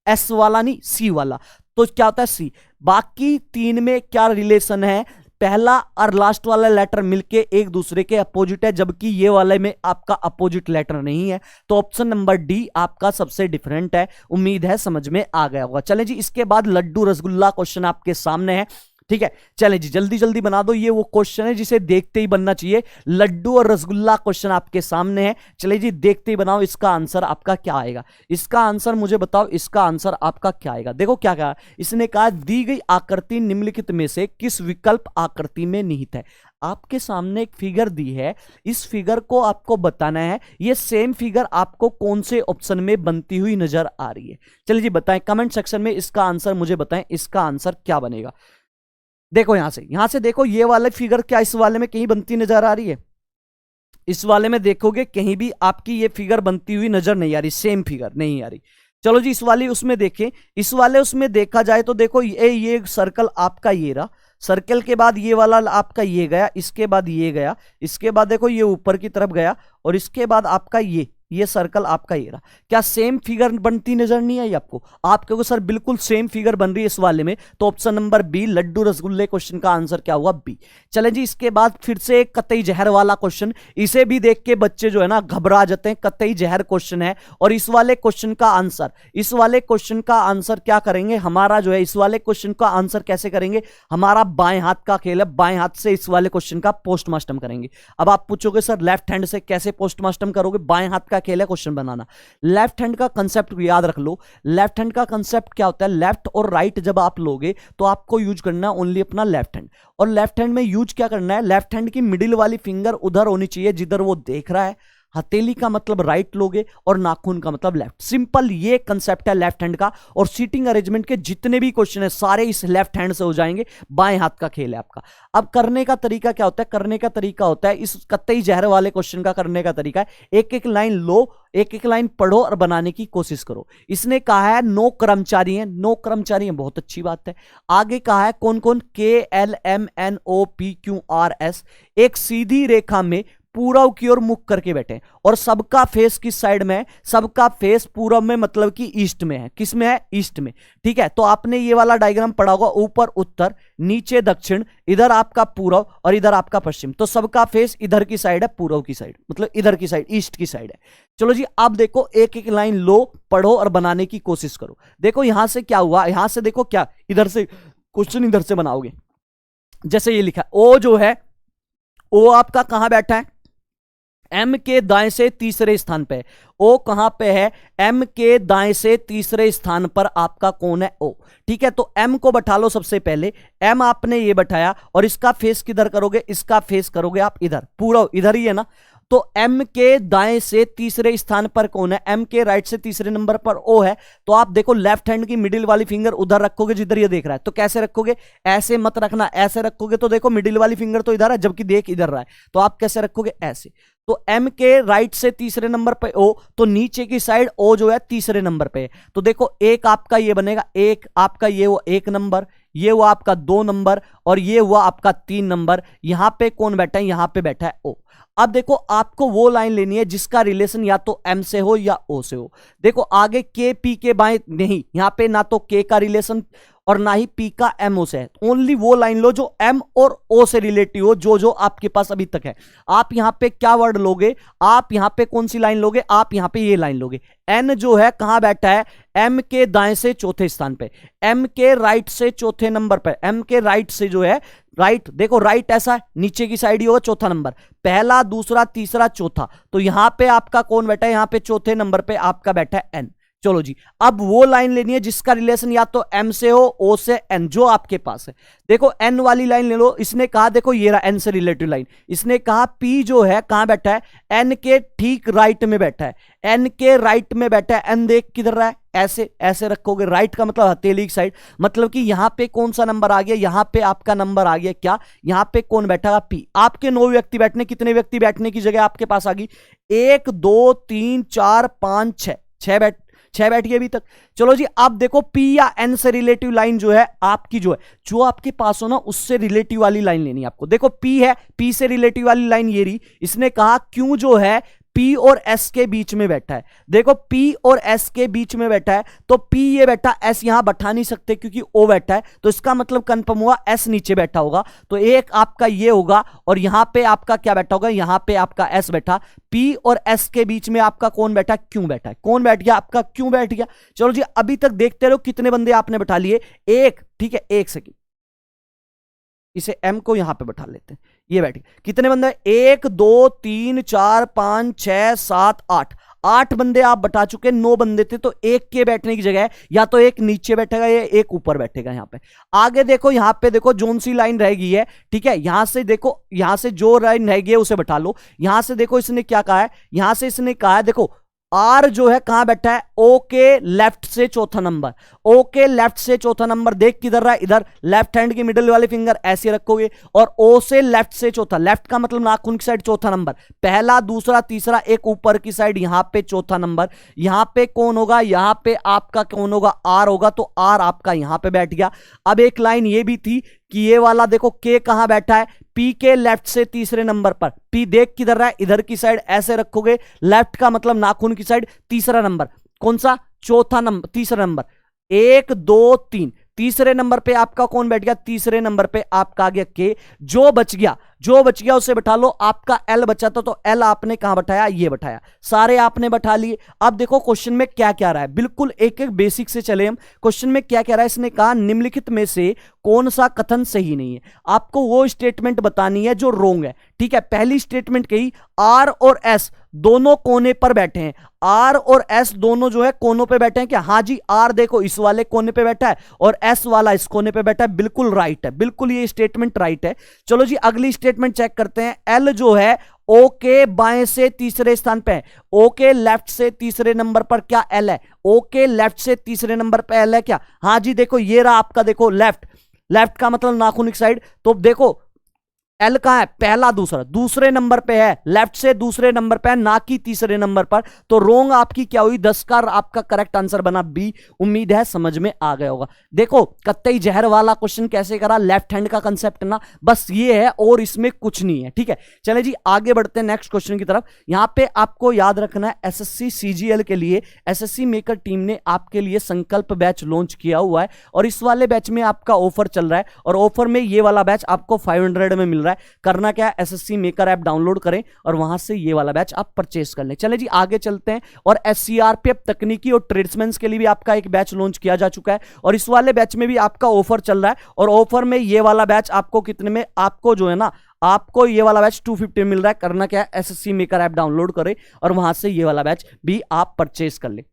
एस वाला नहीं, सी वाला, तो क्या होता है सी। बाकी 3 में क्या रिलेशन है, पहला और लास्ट वाला लेटर मिलके एक दूसरे के अपोजिट है, जबकि ये वाले में आपका अपोजिट लेटर नहीं है। तो ऑप्शन नंबर डी आपका सबसे डिफरेंट है। उम्मीद है समझ में आ गया होगा। चलें जी इसके बाद लड्डू रसगुल्ला क्वेश्चन आपके सामने है, ठीक है। चलें जी जल्दी जल्दी बना दो, ये वो क्वेश्चन है जिसे देखते ही बनना चाहिए। लड्डू और रसगुल्ला क्वेश्चन आपके सामने है, चलिए जी देखते ही बनाओ, इसका आंसर आपका क्या आएगा। इसका आंसर मुझे बताओ, इसका आंसर आपका क्या आएगा। देखो क्या कहा इसने, कहा दी गई आकृति निम्नलिखित में से किस विकल्प आकृति में निहित है। आपके सामने एक फिगर दी है, इस फिगर को आपको बताना है ये सेम फिगर आपको कौन से ऑप्शन में बनती हुई नजर आ रही है। चलिए जी बताएं कमेंट सेक्शन में, इसका आंसर मुझे बताएं, इसका आंसर क्या बनेगा। देखो यहां से देखो, ये वाला फिगर क्या इस वाले में कहीं बनती नजर आ रही है। इस वाले में देखोगे कहीं भी आपकी ये फिगर बनती हुई नजर नहीं आ रही, सेम फिगर नहीं आ रही। चलो जी इस वाली उसमें देखें, इस वाले उसमें देखा जाए तो देखो ये सर्कल आपका ये रहा, सर्कल के बाद ये वाला आपका ये गया, इसके बाद ये गया, इसके बाद देखो ये ऊपर की तरफ गया, और इसके बाद आपका ये सर्कल आपका ये रहा। क्या सेम फिगर बनती नजर नहीं आई आपको? आप कहोगे सर बिल्कुल सेम फिगर बन रही है इस वाले में, तो ऑप्शन नंबर बी लड्डू रसगुल्ले क्वेश्चन का आंसर क्या हुआ? बी। चले जी, इसके बाद फिर से एक कतई जहर वाला क्वेश्चन, इसे भी देख के बच्चे जो है ना घबरा जाते हैं। कतई जहर क्वेश्चन है और इस वाले क्वेश्चन का आंसर क्या करेंगे? हमारा जो है इस वाले क्वेश्चन का आंसर कैसे करेंगे? हमारा बाएं हाथ का खेल है, बाएं हाथ से इस वाले क्वेश्चन का पोस्टमास्टम करेंगे। अब आप पूछोगे सर लेफ्ट हैंड से कैसे पोस्टमास्टम करोगे? बाएं हाथ का खेल है क्वेश्चन बनाना। लेफ्ट हैंड का कंसेप्ट याद रख लो। लेफ्ट हैंड का कंसेप्ट क्या होता है? लेफ्ट और राइट जब आप लोगे तो आपको यूज करना है ओनली अपना लेफ्ट हैंड। और लेफ्ट हैंड में यूज क्या करना है? लेफ्ट हैंड की मिडिल वाली फिंगर उधर होनी चाहिए जिधर वो देख रहा है। हथेली का मतलब राइट लोगे और नाखून का मतलब लेफ्ट। सिंपल ये कंसेप्ट है लेफ्ट हैंड का। और सीटिंग अरेंजमेंट के जितने भी क्वेश्चन है सारे इस लेफ्ट हैंड से हो जाएंगे। बाएं हाथ का खेल है आपका। अब करने का तरीका क्या होता है? करने का तरीका होता है इस कतई जहर वाले क्वेश्चन का करने का तरीका है, एक एक लाइन लो, एक एक लाइन पढ़ो और बनाने की कोशिश करो। इसने कहा है 9 कर्मचारी हैं, 9 कर्मचारी हैं, बहुत अच्छी बात है। आगे कहा है कौन कौन? KLMNOPQRS एक सीधी रेखा में पूरब की ओर मुख करके बैठे और सबका फेस किस साइड में है? सबका फेस पूरब में, मतलब कि ईस्ट में है। किस में है? ईस्ट में। ठीक है, तो आपने ये वाला डायग्राम पढ़ा होगा, ऊपर उत्तर, नीचे दक्षिण, इधर आपका पूरब और इधर आपका पश्चिम। तो सबका फेस इधर की साइड है, पूरब की साइड, मतलब इधर की साइड, ईस्ट की साइड है। चलो जी, अब देखो एक एक लाइन लो, पढ़ो और बनाने की कोशिश करो। देखो यहां से क्या हुआ, यहां से देखो क्या, इधर से क्वेश्चन इधर से बनाओगे। जैसे ये लिखा ओ जो है, ओ आपका कहां बैठा है? एम के दाएं से तीसरे स्थान पे। ओ कहां पे है? एम के दाएं से तीसरे स्थान पर आपका कौन है? ओ। ठीक है, तो एम को बैठा लो सबसे पहले। एम आपने ये बैठाया और इसका फेस किधर करोगे? इसका फेस करोगे आप इधर, पूरा इधर ही है ना। तो एम के दाएं से तीसरे स्थान पर कौन है? एम के राइट से तीसरे नंबर पर ओ है। तो आप देखो लेफ्ट हैंड की मिडिल वाली फिंगर उधर रखोगे जिधर ये देख रहा है। तो कैसे रखोगे? ऐसे मत रखना, ऐसे रखोगे तो देखो मिडिल वाली फिंगर तो इधर है जबकि देख इधर रहा है। तो आप कैसे रखोगे? ऐसे। तो एम के राइट से तीसरे नंबर पे ओ, तो नीचे की साइड ओ जो है तीसरे नंबर पे है। तो देखो एक आपका ये बनेगा, एक आपका ये वो 1 नंबर, ये हुआ आपका 2 नंबर और ये हुआ आपका 3 नंबर। यहां पे कौन बैठा है? यहां पे बैठा है ओ। अब देखो आपको वो लाइन लेनी है जिसका रिलेशन या तो एम से हो या ओ से हो। देखो आगे के पी के बाएं नहीं, यहां पे ना तो के का रिलेशन और ना ही पी का एम ओ से है। ओनली वो लाइन लो जो एम और ओ से रिलेटिव हो, जो जो आपके पास अभी तक है। आप यहां पे क्या वर्ड लोगे? आप यहां पे कौन सी लाइन लोगे? आप यहां पे ये लाइन लोगे। एन जो है कहां बैठा है? एम के दाएं से चौथे स्थान पे, एम के राइट से चौथे नंबर पे। एम के राइट से जो है, राइट देखो, राइट ऐसा नीचे की साइड ही होगा, चौथा नंबर, पहला दूसरा तीसरा चौथा। तो यहां पे आपका कौन बैठा है? यहां पे चौथे नंबर पे आपका बैठा है एन। चलो जी, अब वो लाइन लेनी है जिसका रिलेशन या तो एम से हो, ओ से, एन, जो आपके पास है। देखो एन वाली लाइन ले लो। इसने कहा देखो ये रहा एन से रिलेटिव लाइन। इसने कहा पी जो है कहां बैठा है? एन के ठीक राइट में बैठा है। एन के राइट में बैठा है। एन देख किधर रहा है? ऐसे ऐसे रखोगे। राइट का मतलब हथेली की साइड, मतलब कि यहां पे कौन सा नंबर आ गया? यहां पे आपका नंबर आ गया क्या? यहां पे कौन बैठा? पी। आपके 9 व्यक्ति बैठने, कितने व्यक्ति बैठने की जगह आपके पास आ गई? 1 2 3 4 5 6, 6 बैठ गए अभी तक। चलो जी, अब देखो पी या एन से रिलेटिव लाइन जो है आपकी, जो है जो आपके पास हो ना, उससे रिलेटिव वाली लाइन लेनी है आपको। देखो पी है, पी से रिलेटिव वाली लाइन ये रही। इसने कहा क्यू जो है पी और एस के बीच में बैठा है। देखो पी और एस के बीच में बैठा है, तो पी ये बैठा, एस यहां बैठा नहीं सकते क्योंकि ओ बैठा है। तो इसका मतलब कंफर्म हुआ एस नीचे बैठा होगा। तो एक आपका ये होगा और यहां पे आपका क्या बैठा होगा? यहां पे आपका एस बैठा। पी और एस के बीच में आपका कौन बैठा? क्यों बैठा है। कौन बैठ गया? आपका क्यों बैठ गया। चलो जी, अभी तक देखते रहो कितने बंदे आपने बैठा लिए। एक, ठीक है, एक सेकेंड, इसे एम को यहां पे बैठा लेते हैं। ये बैठ गए। कितने बंदे? 1 2 3 4 5 6 7 8, 8 बंदे आप बैठा चुके। 9 बंदे थे, तो एक के बैठने की जगह या तो एक नीचे बैठेगा या एक ऊपर बैठेगा। यहां पे आगे देखो, यहां पे देखो जोन सी लाइन रहेगी है, ठीक है। यहां से देखो, यहां से जो लाइन रहेगी है उसे बैठा लो। यहां से देखो इसने क्या कहा है? यहां से इसने कहा है देखो आर जो है कहां बैठा है? ओ के लेफ्ट से चौथा नंबर। ओ के लेफ्ट से चौथा नंबर देख किधर रहा है? इधर। लेफ्ट हैंड की मिडिल वाली फिंगर ऐसे रखोगे और ओ से लेफ्ट से चौथा, लेफ्ट का मतलब नाखून की साइड, चौथा नंबर, पहला दूसरा तीसरा, एक ऊपर की साइड, यहां पे चौथा नंबर। यहां पे कौन होगा? यहां पे आपका कौन होगा? आर होगा। तो आर आपका यहां पे बैठ गया। अब एक लाइन ये भी थी कि ये वाला देखो के कहां बैठा है, पी के लेफ्ट से तीसरे नंबर पर। पी देख किधर रहा है, इधर की साइड ऐसे रखोगे, लेफ्ट का मतलब नाखून की साइड, तीसरा नंबर कौन सा, चौथा नंबर, तीसरा नंबर, 1 2 3, तीसरे नंबर पे आपका कौन बैठ गया, तीसरे नंबर पे आपका आ गया के। जो बच गया उसे बैठा लो। आपका एल बचा था तो एल आपने कहां बैठाया, ये बैठाया, सारे आपने बैठा लिए। अब देखो क्वेश्चन में क्या क्या रहा है, बिल्कुल एक एक बेसिक से चले हम। क्वेश्चन में क्या क्या रहा है, इसने कहा निम्नलिखित में से कौन सा कथन सही नहीं है। आपको वो स्टेटमेंट बतानी है जो रोंग है, ठीक है। पहली स्टेटमेंट कही आर और एस दोनों कोने पर बैठे हैं, आर और एस दोनों जो है कोनों पे बैठे हैं क्या, हाँ जी। आर देखो इस वाले कोने पे बैठा है और एस वाला इस कोने पे बैठा है, बिल्कुल राइट है, बिल्कुल ये स्टेटमेंट राइट है। चलो जी अगली स्टेटमेंट चेक करते हैं। एल जो है ओ के बाएं से तीसरे स्थान पे है, ओ के लेफ्ट से तीसरे नंबर पर क्या एल है, ओ के लेफ्ट से तीसरे नंबर पे एल है क्या, हाँ जी। देखो ये रहा आपका, देखो लेफ्ट का मतलब नाखून की साइड, तो देखो एल कहां है, पहला दूसरा, दूसरे नंबर पे है, लेफ्ट से दूसरे नंबर पे है, ना कि तीसरे नंबर पर। तो रोंग आपकी क्या हुई, 10 का आपका करेक्ट आंसर बना बी। उम्मीद है समझ में आ गया होगा। देखो कत्तई जहर वाला क्वेश्चन कैसे करा, लेफ्ट हैंड का कंसेप्ट ना, बस ये है और इसमें कुछ नहीं है, ठीक है। चले जी आगे बढ़ते हैं नेक्स्ट क्वेश्चन की तरफ। यहां पे आपको याद रखना है एसएससी सीजीएल के लिए एसएससी मेकर टीम ने आपके लिए संकल्प बैच लॉन्च किया हुआ है और इस वाले बैच में आपका ऑफर चल रहा है और ऑफर में ये वाला बैच आपको 500 में मिल रहा है। करना क्या है, एसएससी मेकर ऐप डाउनलोड करें और वहां से ये वाला बैच आप परचेस कर लें। चले जी आगे चलते हैं। और एससीआरपीएफ तकनीकी और ट्रेड्समैन के लिए भी आपका एक बैच लॉन्च किया जा चुका है और इस वाले बैच में भी आपका ऑफर चल रहा है और ऑफर में ये वाला बैच आपको कितने में, आपको जो है ना, आपको ये वाला बैच 250 मिल रहा है। करना क्या है, एसएससी मेकर ऐप डाउनलोड करें और वहां से ये वाला बैच भी आप परचेस कर ले।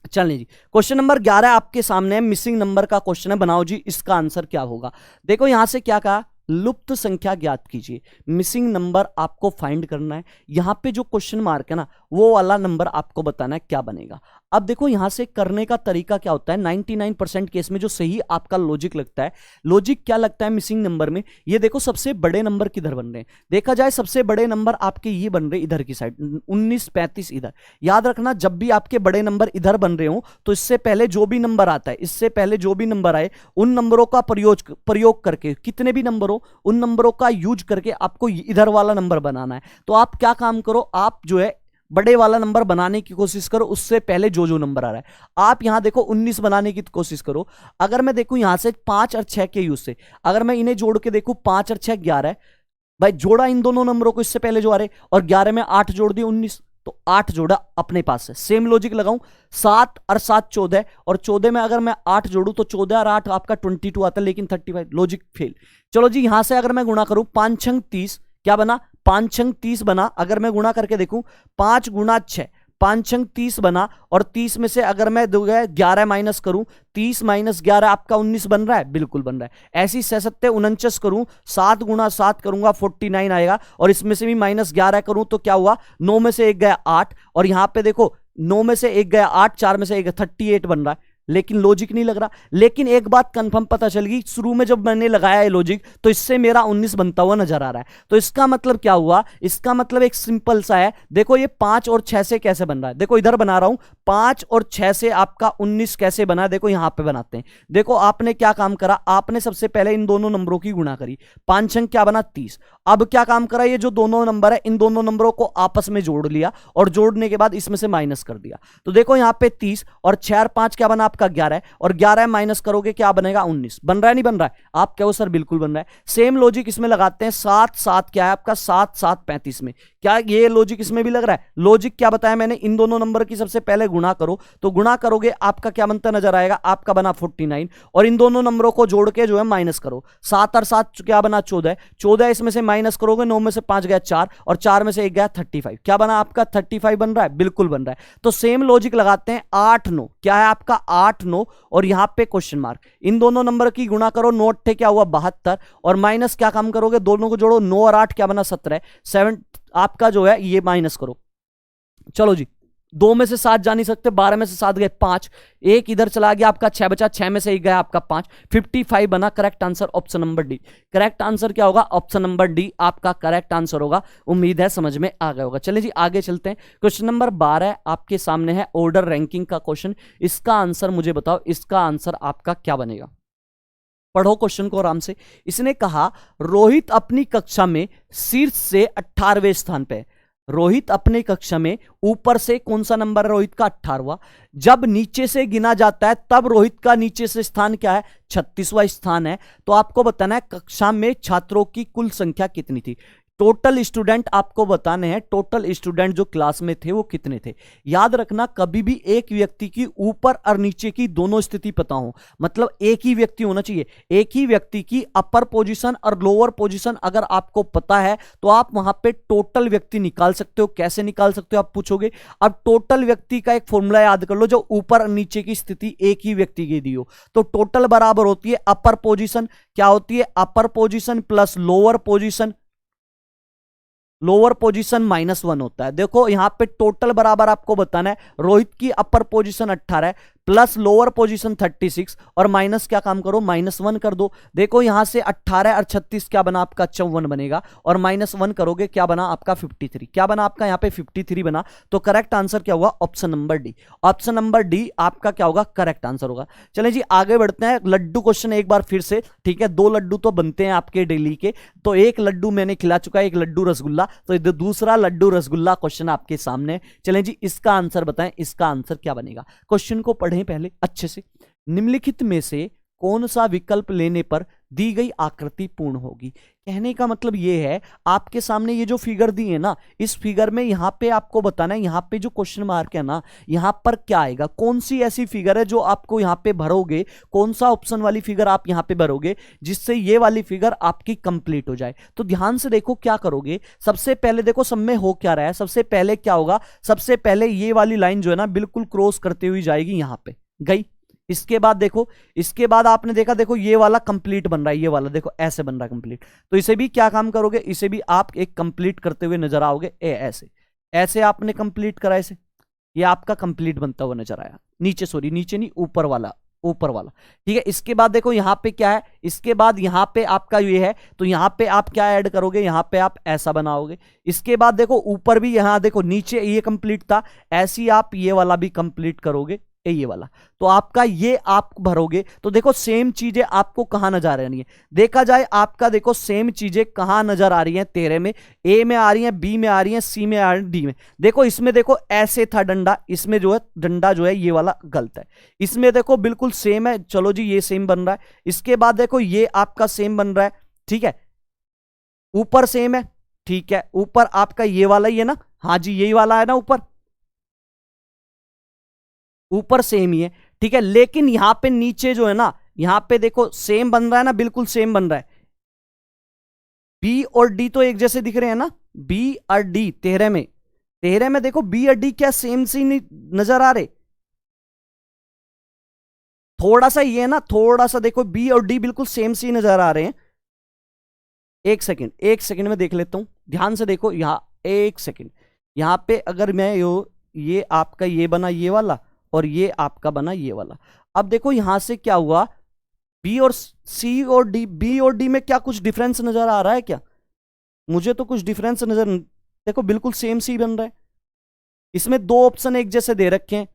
चलिए जी क्वेश्चन नंबर 11 आपके सामने है, मिसिंग नंबर का क्वेश्चन है। बनाओ जी इसका आंसर क्या होगा। देखो यहां से क्या कहा, लुप्त संख्या ज्ञात कीजिए, मिसिंग नंबर आपको फाइंड करना है। यहां पे जो क्वेश्चन मार्क है ना, वो वाला नंबर आपको बताना है क्या बनेगा। अब देखो यहां से करने का तरीका क्या होता है, 99% केस में जो सही आपका लॉजिक लगता है, लॉजिक क्या लगता है मिसिंग नंबर में, ये देखो सबसे बड़े नंबर किधर बन रहे हैं, देखा जाए सबसे बड़े नंबर आपके ये बन रहे इधर की साइड, 19 35 इधर। याद रखना जब भी आपके बड़े नंबर इधर बन रहे हो तो इससे पहले जो भी नंबर आता है, इससे पहले जो भी नंबर आए उन नंबरों का प्रयोग करके, कितने भी नंबर हो उन नंबरों का यूज करके आपको इधर वाला नंबर बनाना है। तो आप क्या काम करो, आप जो है बड़े वाला नंबर बनाने की कोशिश करो, उससे पहले जो जो नंबर आ रहा है आप यहां देखो 19 बनाने की कोशिश करो। अगर मैं देखूं यहां से 5 और 6 के यूज से, अगर मैं इन्हें जोड़ के देखूं 5 और 6 11 है, भाई जोड़ा इन दोनों नंबरों को इससे पहले जो आ रहे, और 11 में 8 जोड़ दिए 19, तो 8 जोड़ा अपने पास है। सेम लॉजिक लगाऊं, 7 और 7 14, और 14 में अगर मैं 8 जोड़ू तो 14 और 8 आपका 22 आता है, लेकिन 35, लॉजिक फेल। चलो जी यहां से अगर मैं गुणा करूं 5 6 30, क्या बना, 5 6 30 बना। अगर मैं गुणा करके देखूं 5 गुणा 6, 5 6 30 बना, और 30 में से अगर मैं 11 माइनस करूं, 30 माइनस 11 आपका 19 बन रहा है, बिल्कुल बन रहा है। ऐसी 7 49 करूं, 7 गुणा 7 करूंगा 49 आएगा, और इसमें से भी माइनस 11 करूं तो क्या हुआ, 9 में से 1 गया 8, और यहां पे देखो 9 में से 1 गया 8, 4 में से 1 38 बन रहा है, लेकिन लॉजिक नहीं लग रहा। लेकिन एक बात कंफर्म पता चल गई, शुरू में जब मैंने लगाया है लॉजिक तो इससे मेरा 19 बनता हुआ नजर आ रहा है। तो इसका मतलब क्या हुआ, इसका मतलब एक सिंपल सा है, देखो ये 5 और 6 से कैसे बन रहा है, देखो इधर बना रहा हूं, 5 और 6 से आपका 19 कैसे बना है, देखो यहां पे बनाते हैं। देखो आपने क्या काम करा, आपने सबसे पहले इन दोनों नंबरों की गुणा करी, 5 6 क्या बना 30। अब क्या काम करा, ये जो दोनों नंबर है इन दोनों नंबरों को आपस में जोड़ लिया, और जोड़ने के बाद इसमें से माइनस कर दिया। तो देखो यहां पे 30 और 6 और 5 क्या बना आपका 11, और 11 माइनस करोगे क्या बनेगा 19। बन रहा है नहीं बन रहा है, आप कहो सर बिल्कुल बन रहा है। सेम लॉजिक इसमें लगाते हैं, 7 7 क्या है आपका 7 7 35 में, क्या ये लॉजिक इसमें भी लग रहा है। लॉजिक क्या बताया मैंने, इन दोनों नंबर की सबसे पहले गुणा करो, तो गुणा करोगे आपका क्या बनता नजर आएगा, आपका बना 49, और इन दोनों नंबरों को जोड़ के जो है माइनस करो, 7 और 7 क्या बना 14, 14 इसमें से माइनस करोगे, 9 में से 5 गया 4, और 4 में से 1 गया 35, क्या बना आपका 35 बन रहा है, बिल्कुल बन रहा है। तो सेम लॉजिक लगाते हैं, 8 9 क्या है आपका 8 9, और यहां पे क्वेश्चन मार्क, इन दोनों नंबर की गुणा करो, 9 8 क्या हुआ 72, और माइनस क्या काम करोगे, दोनों को जोड़ो, 9 और 8 क्या बना 17, 7 आपका जो है ये माइनस करो। चलो जी 2 में से 7 जा नहीं सकते, 12 में से 7 गए 5, एक इधर चला गया आपका 6 बचा, 6 में से 1 गया आपका 5, 55 बना। Correct answer option number D. Correct answer क्या होगा, ऑप्शन नंबर डी आपका करेक्ट आंसर होगा। उम्मीद है समझ में आ गया होगा। चलिए जी आगे चलते हैं। क्वेश्चन नंबर 12 आपके सामने है, ऑर्डर रैंकिंग का क्वेश्चन। इसका आंसर मुझे बताओ, इसका आंसर आपका क्या बनेगा। पढ़ो क्वेश्चन को आराम से। इसने कहा रोहित अपनी कक्षा में शीर्ष से 18वें स्थान पे है। रोहित अपने कक्षा में ऊपर से कौन सा नंबर है रोहित का? 18वां। जब नीचे से गिना जाता है तब रोहित का नीचे से स्थान क्या है? 36वां स्थान है। तो आपको बताना है कक्षा में छात्रों की कुल संख्या कितनी थी। टोटल स्टूडेंट आपको बताने हैं, टोटल स्टूडेंट जो क्लास में थे वो कितने थे। याद रखना कभी भी एक व्यक्ति की ऊपर और नीचे की दोनों स्थिति पता हो, मतलब एक ही व्यक्ति होना चाहिए। एक ही व्यक्ति की अपर पोजीशन और लोअर पोजीशन अगर आपको पता है तो आप वहां पे टोटल व्यक्ति निकाल सकते हो। कैसे निकाल सकते हो आप पूछोगे? अब टोटल व्यक्ति का एक फॉर्मूला याद कर लो, जो ऊपर और नीचे की स्थिति एक ही व्यक्ति की दी हो तो टोटल बराबर होती है अपर पोजीशन। क्या होती है? Upper position plus lower position, lower position -1 होता है। देखो यहां पे टोटल बराबर आपको बताना है रोहित की अपर पोजीशन 18 है प्लस लोअर पोजीशन 36 और माइनस क्या काम करो? -1 कर दो। देखो यहां से 18 और 36 क्या बना आपका? 54 बनेगा और -1 करोगे क्या बना आपका? 53। क्या बना आपका यहाँ पे? 53 बना। तो करेक्ट आंसर क्या होगा? Option number D. Option number D आपका क्या होगा? करेक्ट आंसर होगा। चलें जी आगे बढ़ते हैं। लड्डू क्वेश्चन एक बार फिर से, ठीक है। 2 लड्डू तो बनते हैं आपके डेली के, तो एक लड्डू मैंने खिला चुका है, एक लड्डू रसगुल्ला, तो दूसरा लड्डू रसगुल्ला क्वेश्चन आपके सामने। चलें जी इसका आंसर बताएं, इसका आंसर क्या बनेगा। क्वेश्चन को पढ़ें पहले अच्छे से। निम्नलिखित में से कौन सा विकल्प लेने पर दी गई आकृति पूर्ण होगी। कहने का मतलब यह है आपके सामने ये जो फिगर दी है ना, इस फिगर में यहां पे आपको बताना है, यहां पे जो क्वेश्चन मार्क है ना, यहां पर क्या आएगा, कौन सी ऐसी फिगर है जो आपको यहां पे भरोगे, कौन सा ऑप्शन वाली फिगर आप यहां पे भरोगे जिससे ये वाली फिगर आपकी कंप्लीट हो जाए। तो ध्यान से देखो क्या करोगे। सबसे पहले देखो सब में हो क्या रहा है, सबसे पहले क्या होगा, सबसे पहले ये वाली लाइन जो है ना बिल्कुल क्रॉस करते हुए जाएगी, यहां पे गई। इसके बाद देखो, इसके बाद आपने देखा, देखो ये वाला कंप्लीट बन रहा है, ये वाला देखो ऐसे बन रहा है कंप्लीट। तो इसे भी क्या काम करोगे, इसे भी आप एक कंप्लीट करते हुए नजर आओगे। ऐसे ऐसे आपने कंप्लीट करा, इसे ये आपका कंप्लीट बनता हुआ नजर आया। नीचे, सॉरी नीचे नहीं, ऊपर वाला, ऊपर वाला, ठीक है। इसके बाद देखो यहां पे क्या है, इसके बाद यहां पे आपका ये है, तो यहां पे आप क्या ऐड करोगे, यहां पे आप ऐसा बनाओगे। इसके बाद देखो ऊपर भी, यहां देखो नीचे ये कंप्लीट था, ऐसी आप ये वाला भी कंप्लीट करोगे, ये वाला। तो आपका ये आप भरोगे तो देखो सेम चीजें आपको कहां नजर आ रही है, देखा जाए आपका देखो सेम चीजें कहां नजर आ रही हैं तेरे में, ए में आ रही हैं, बी में आ रही हैं, सी में आ रही हैं, डी में। देखो इसमें देखो ऐसे था डंडा, इसमें जो है डंडा जो है ये वाला गलत है। इसमें देखो बिल्कुल सेम है, चलो जी ये सेम बन रहा है। इसके बाद देखो ये आपका सेम बन रहा है, ठीक है। ऊपर सेम है, ठीक है। ऊपर आपका ये वाला ही है ना, हाँ जी यही वाला है ना, ऊपर ऊपर सेम ही है, ठीक है। लेकिन यहां पे नीचे जो है ना, यहां पे देखो सेम बन रहा है ना, बिल्कुल सेम बन रहा है। बी और डी तो एक जैसे दिख रहे हैं ना, बी और डी तेरह में देखो बी और डी क्या सेम सी नहीं नजर आ रहे, थोड़ा सा ये है ना, थोड़ा सा देखो बी और डी बिल्कुल सेम सी नजर आ रहे हैं। एक सेकंड में देख लेता हूं, ध्यान से देखो यहां, एक सेकंड। यहां पे अगर मैं ये आपका ये बना ये वाला और ये आपका बना ये वाला। अब देखो यहां से क्या हुआ, बी और सी और डी, बी और डी में क्या कुछ डिफरेंस नजर आ रहा है क्या? मुझे तो कुछ डिफरेंस नजर, देखो बिल्कुल सेम सी बन रहा है। इसमें 2 ऑप्शन एक जैसे दे रखे हैं,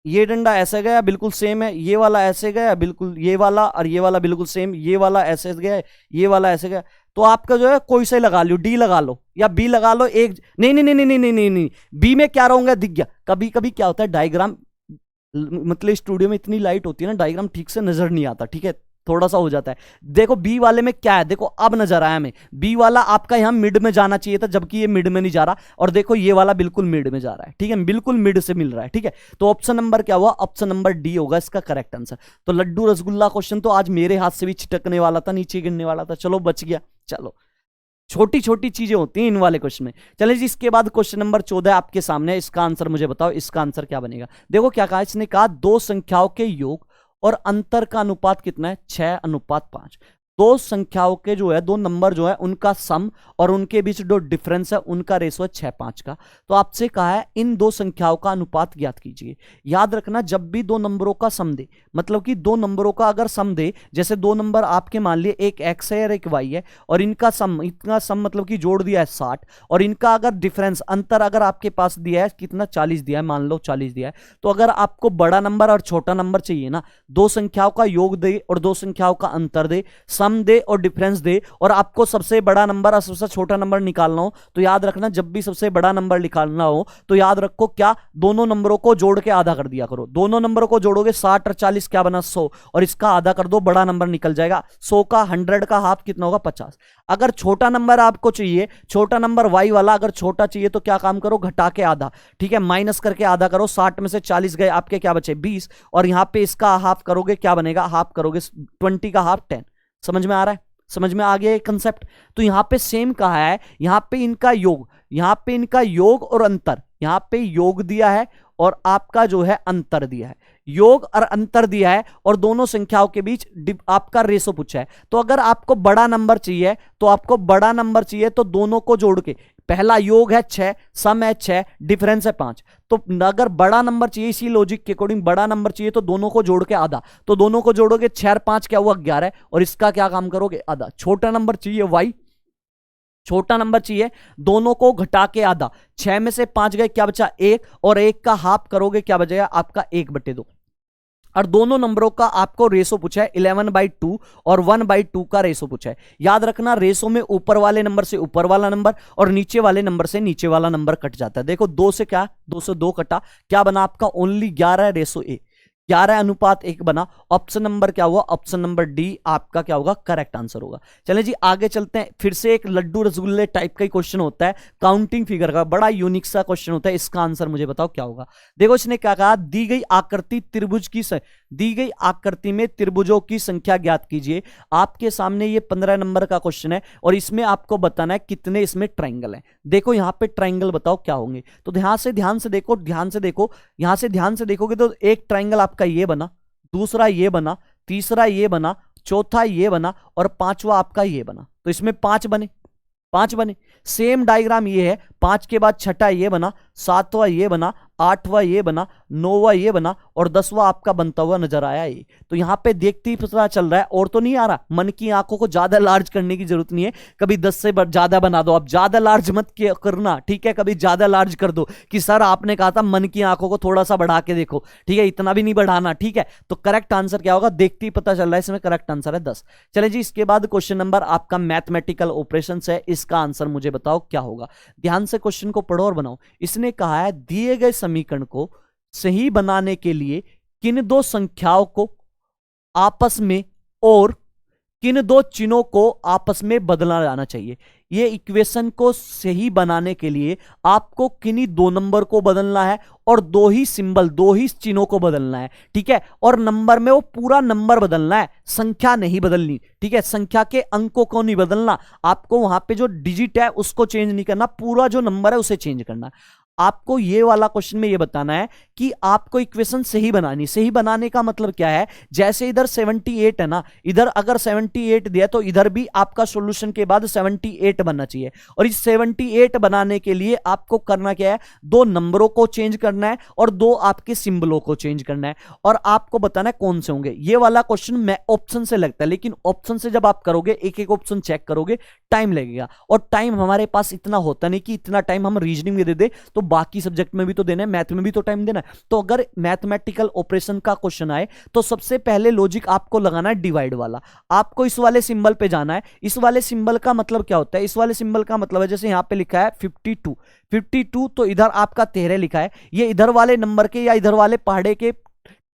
ये डंडा ऐसे गया बिल्कुल सेम है, ये वाला ऐसे गया बिल्कुल, ये वाला और ये वाला बिल्कुल सेम, ये वाला ऐसे गया, ये वाला ऐसे गया। तो आपका जो है कोई सा लगा लो, डी लगा लो या बी लगा लो, एक नहीं नहीं नहीं नहीं नहीं नहीं नहीं, बी में क्या रहूंगा दिख गया। कभी कभी क्या होता है डायग्राम, मतलब स्टूडियो में इतनी लाइट होती है ना, डायग्राम ठीक से नजर नहीं आता, ठीक है, थोड़ा सा हो जाता है। देखो बी वाले में क्या है, देखो अब नजर आया हमें, बी वाला आपका यहां मिड में जाना चाहिए था, जबकि ये मिड में नहीं जा रहा, और देखो ये वाला बिल्कुल मिड में जा रहा है, ठीक है, बिल्कुल मिड से मिल रहा है, ठीक है। तो ऑप्शन नंबर क्या हुआ, ऑप्शन नंबर डी होगा इसका करेक्ट आंसर। तो लड्डू रसगुल्ला क्वेश्चन तो आज मेरे हाथ से भी छिटकने वाला था, नीचे गिरने वाला था, चलो बच गया। चलो छोटी छोटी चीजें होती हैं इन वाले क्वेश्चन में। चलिए जी इसके बाद क्वेश्चन नंबर 14 आपके सामने, इसका आंसर मुझे बताओ, इसका आंसर क्या बनेगा। देखो क्या कहा इसने, कहा 2 संख्याओं के योग और अंतर का अनुपात कितना है, 6:5। दो संख्याओं के जो है, दो नंबर जो है उनका सम और उनके बीच जो डिफरेंस है उनका रेशो है 6:5 का। तो आपसे कहा है इन दो संख्याओं का अनुपात ज्ञात कीजिए। याद रखना, जब भी दो नंबरों का सम दे, मतलब कि दो नंबरों का अगर सम दे, जैसे दो नंबर आपके मान लिए एक x है और एक y है, और इनका सम, इतना सम मतलब कि जोड़ दिया है 60, और इनका अगर डिफरेंस अंतर अगर आपके पास दिया है कितना 40 दिया है, मान लो 40 दिया है, तो अगर आपको बड़ा नंबर और छोटा नंबर चाहिए ना, दो संख्याओं का योग दे और दो संख्याओं का अंतर दे, सम दे और डिफरेंस दे, और आपको सबसे बड़ा नंबर और सबसे छोटा नंबर निकालना हो, तो याद रखना जब भी सबसे बड़ा नंबर निकालना हो तो याद रखो क्या, दोनों नंबरों को जोड़ के आधा कर दिया करो। दोनों नंबरों को जोड़ोगे 60 और 40 क्या बना 100, और इसका आधा कर दो, बड़ा नंबर निकल जाएगा। 100 का 100 का हाफ कितना होगा 50। अगर छोटा नंबर आपको चाहिए, छोटा नंबर y वाला अगर छोटा चाहिए तो क्या काम करो, घटा के आधा, ठीक है, माइनस करके आधा करो। 60 में से 40 गए, आपके क्या बचे 20, और यहां पे इसका हाफ करोगे क्या बनेगा, हाफ करोगे 20 का हाफ 10। समझ में आ रहा है, समझ में आ गया ये कंसेप्ट। तो यहां पे सेम कहा है, यहां पे इनका योग, यहां पे इनका योग और अंतर, यहां पे योग दिया है और आपका जो है अंतर दिया है, योग और अंतर दिया है, और दोनों संख्याओं के बीच आपका रेशो पूछा है। तो अगर आपको बड़ा नंबर चाहिए, तो आपको बड़ा नंबर चाहिए तो दोनों को जोड़ के, पहला योग है 6, सम है 6, डिफरेंस है 5, तो अगर बड़ा नंबर चाहिए, इसी लॉजिक के अकॉर्डिंग बड़ा नंबर चाहिए तो दोनों को जोड़ के आधा, तो दोनों को जोड़ोगे 6 और 5 क्या हुआ 11, और इसका क्या काम करोगे आधा। छोटा नंबर चाहिए y, छोटा नंबर चाहिए, दोनों को घटा के आधा, 6 में से 5 गए क्या बचा 1, और 1 का हाफ करोगे क्या बचेगा आपका 1/2। और दोनों नंबरों का आपको रेशो पूछा है 11/2 और 1/2 का रेशो पूछा है। याद रखना रेशो में ऊपर वाले नंबर से ऊपर वाला नंबर और नीचे वाले नंबर से नीचे वाला नंबर कट जाता है। देखो 2 से क्या, 2 से 2 कटा, क्या बना आपका ओनली 11 रेशो ए, 11:1 बना। ऑप्शन नंबर क्या हुआ, ऑप्शन नंबर डी आपका क्या होगा, करेक्ट आंसर होगा। चलें जी आगे चलते हैं। फिर से एक लड्डू रसगुल्ले टाइप का ही क्वेश्चन होता है, काउंटिंग फिगर का, बड़ा यूनिक सा क्वेश्चन होता है। इसका आंसर मुझे बताओ क्या होगा। देखो इसने क्या कहा, दी गई आकृति त्रिभुज की दी गई आकृति में त्रिभुजों की संख्या ज्ञात कीजिए। आपके सामने ये 15 नंबर का क्वेश्चन है और इसमें आपको बताना है कितने इसमें ट्राइंगल हैं। देखो यहां पे ट्राइंगल बताओ क्या होंगे, तो ध्यान से देखो, ध्यान से देखो, यहां से ध्यान से देखोगे तो एक ट्राइंगल आपका ये बना, दूसरा ये बना, तीसरा ये बना, चौथा ये बना और पांचवा आपका ये बना। तो इसमें 5 बने, 5 बने। सेम डायग्राम ये है, 5 के बाद छठा ये बना, 7वां ये बना, 8वां ये बना, 9वां ये बना और 10वां आपका बनता हुआ नजर आया ये। तो यहां पे देखते ही पता चल रहा है, और तो नहीं आ रहा। मन की आंखों को ज्यादा लार्ज करने की जरूरत नहीं है, कभी 10 से ज्यादा बना दो, आप ज्यादा लार्ज मत करना, ठीक है। कभी ज्यादा लार्ज कर दो कि सर आपने कहा था मन की आंखों को थोड़ा सा बढ़ा के देखो, ठीक है, इतना भी नहीं बढ़ाना, ठीक है। तो करेक्ट आंसर क्या होगा, देखते ही पता चल रहा है, इसमें करेक्ट आंसर है 10। चले जी इसके बाद क्वेश्चन नंबर आपका मैथमेटिकल ऑपरेशन है, इसका आंसर मुझे बताओ क्या होगा। ध्यान से क्वेश्चन को पढ़ो और बनाओ। इसने कहा है दिए गए समीकरण को सही बनाने के लिए किन दो संख्याओं को आपस में और किन दो चिन्हों को आपस में बदला जाना चाहिए। ये इक्वेशन को सही बनाने के लिए आपको किन्हीं दो नंबर को बदलना है और दो ही सिंबल, दो ही चिन्हों को बदलना है, ठीक है। और नंबर में वो पूरा नंबर बदलना है, संख्या नहीं बदलनी, ठीक है। संख्या के अंकों को नहीं बदलना, आपको वहां पे जो डिजिट है उसको चेंज नहीं करना, पूरा जो नंबर है उसे चेंज करना है। आपको ये वाला क्वेश्चन में ये बताना है कि आपको इक्वेशन सही बनानी। सही बनाने का मतलब क्या है, जैसे इधर 78 है ना, इधर अगर 78 दिया तो इधर भी आपका सॉल्यूशन के बाद 78 बनना चाहिए। और इस 78 बनाने के लिए आपको करना क्या है, दो नंबरों को चेंज करना है और दो आपके सिंबलों को चेंज करना है, और आपको बताना है कौन से होंगे। ये वाला क्वेश्चन मैं ऑप्शन से लगता है, लेकिन ऑप्शन से जब आप करोगे, एक एक ऑप्शन चेक करोगे, टाइम लगेगा। और टाइम हमारे पास इतना होता नहीं कि इतना टाइम हम रीजनिंग में दे दे, तो बाकी सब्जेक्ट में भी तो देना है, मैथ में भी तो टाइम देना है। तो अगर मैथमेटिकल ऑपरेशन का क्वेश्चन आए तो सबसे पहले लॉजिक आपको लगाना है डिवाइड वाला। आपको इस वाले सिंबल पे जाना है। इस वाले सिंबल का मतलब क्या होता है, इस वाले सिंबल का मतलब है जैसे यहां पे लिखा है 52 तो इधर आपका 13 लिखा है, ये इधर वाले नंबर के या इधर वाले पहाड़े के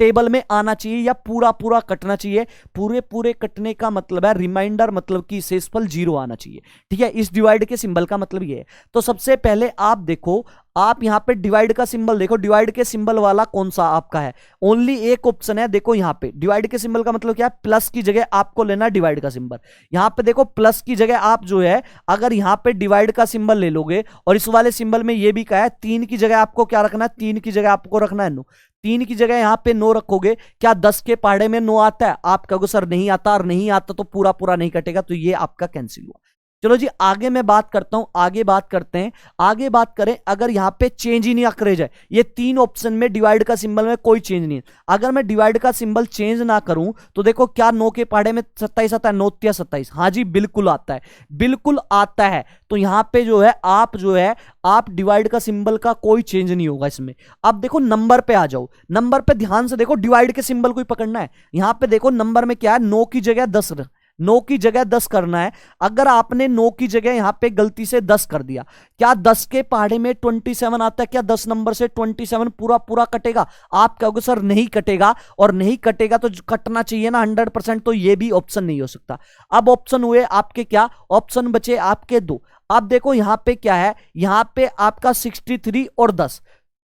टेबल में आना चाहिए या पूरा पूरा कटना चाहिए। पूरे पूरे कटने का मतलब है रिमाइंडर, मतलब कि शेषफल 0 आना चाहिए, ठीक है। इस डिवाइड के सिंबल का मतलब ये है। तो सबसे पहले आप देखो, आप यहां पे डिवाइड का सिंबल देखो, डिवाइड के सिंबल वाला कौन सा आपका है, ओनली एक ऑप्शन है। देखो यहां पे डिवाइड के सिंबल का मतलब क्या है, प्लस की जगह आपको लेना डिवाइड का सिंबल। यहां पे देखो प्लस की जगह आप जो है अगर यहां पे डिवाइड का सिंबल ले लोगे, और इस वाले सिंबल में ये भी कहा है 3 की जगह आपको क्या रखना है, 3 की जगह आपको रखना है 9। 3 की जगह यहाँ पे 9 रखोगे, क्या 10 के पहाड़े में 9 आता है? आप कहोगे सर नहीं आता, और नहीं आता तो पूरा पूरा नहीं कटेगा, तो ये आपका कैंसिल हुआ। चलो जी आगे मैं बात करता हूं, आगे बात करते हैं। आगे बात करें, अगर यहां पे चेंज ही नहीं अकरेज है, ये 3 ऑप्शन में डिवाइड का सिंबल में कोई चेंज नहीं है, अगर मैं डिवाइड का सिंबल चेंज ना करूं तो देखो क्या 9 के पहाड़े में 27 आता है? 9 या 27, हाँ जी बिल्कुल आता है, बिल्कुल आता है। तो यहां पे जो है आप डिवाइड का सिंबल का कोई चेंज नहीं होगा इसमें। अब देखो नंबर पे आ जाओ, नंबर पे ध्यान से देखो, डिवाइड के सिंबल को ही पकड़ना है। यहां पे देखो नंबर में क्या है, 9 की जगह 10, 9 की जगह 10 करना है। अगर आपने 9 की जगह यहां पे गलती से 10 कर दिया, क्या 10 के पहाड़े में 27 आता है? क्या 10 नंबर से 27 पूरा पूरा कटेगा? आप कहोगे सर नहीं कटेगा, और नहीं कटेगा तो कटना चाहिए ना 100%, तो ये भी ऑप्शन नहीं हो सकता। अब ऑप्शन हुए आपके क्या? ऑप्शन बचे आपके 2। अब देखो यहां पे क्या है, यहां पे आपका 63 और 10,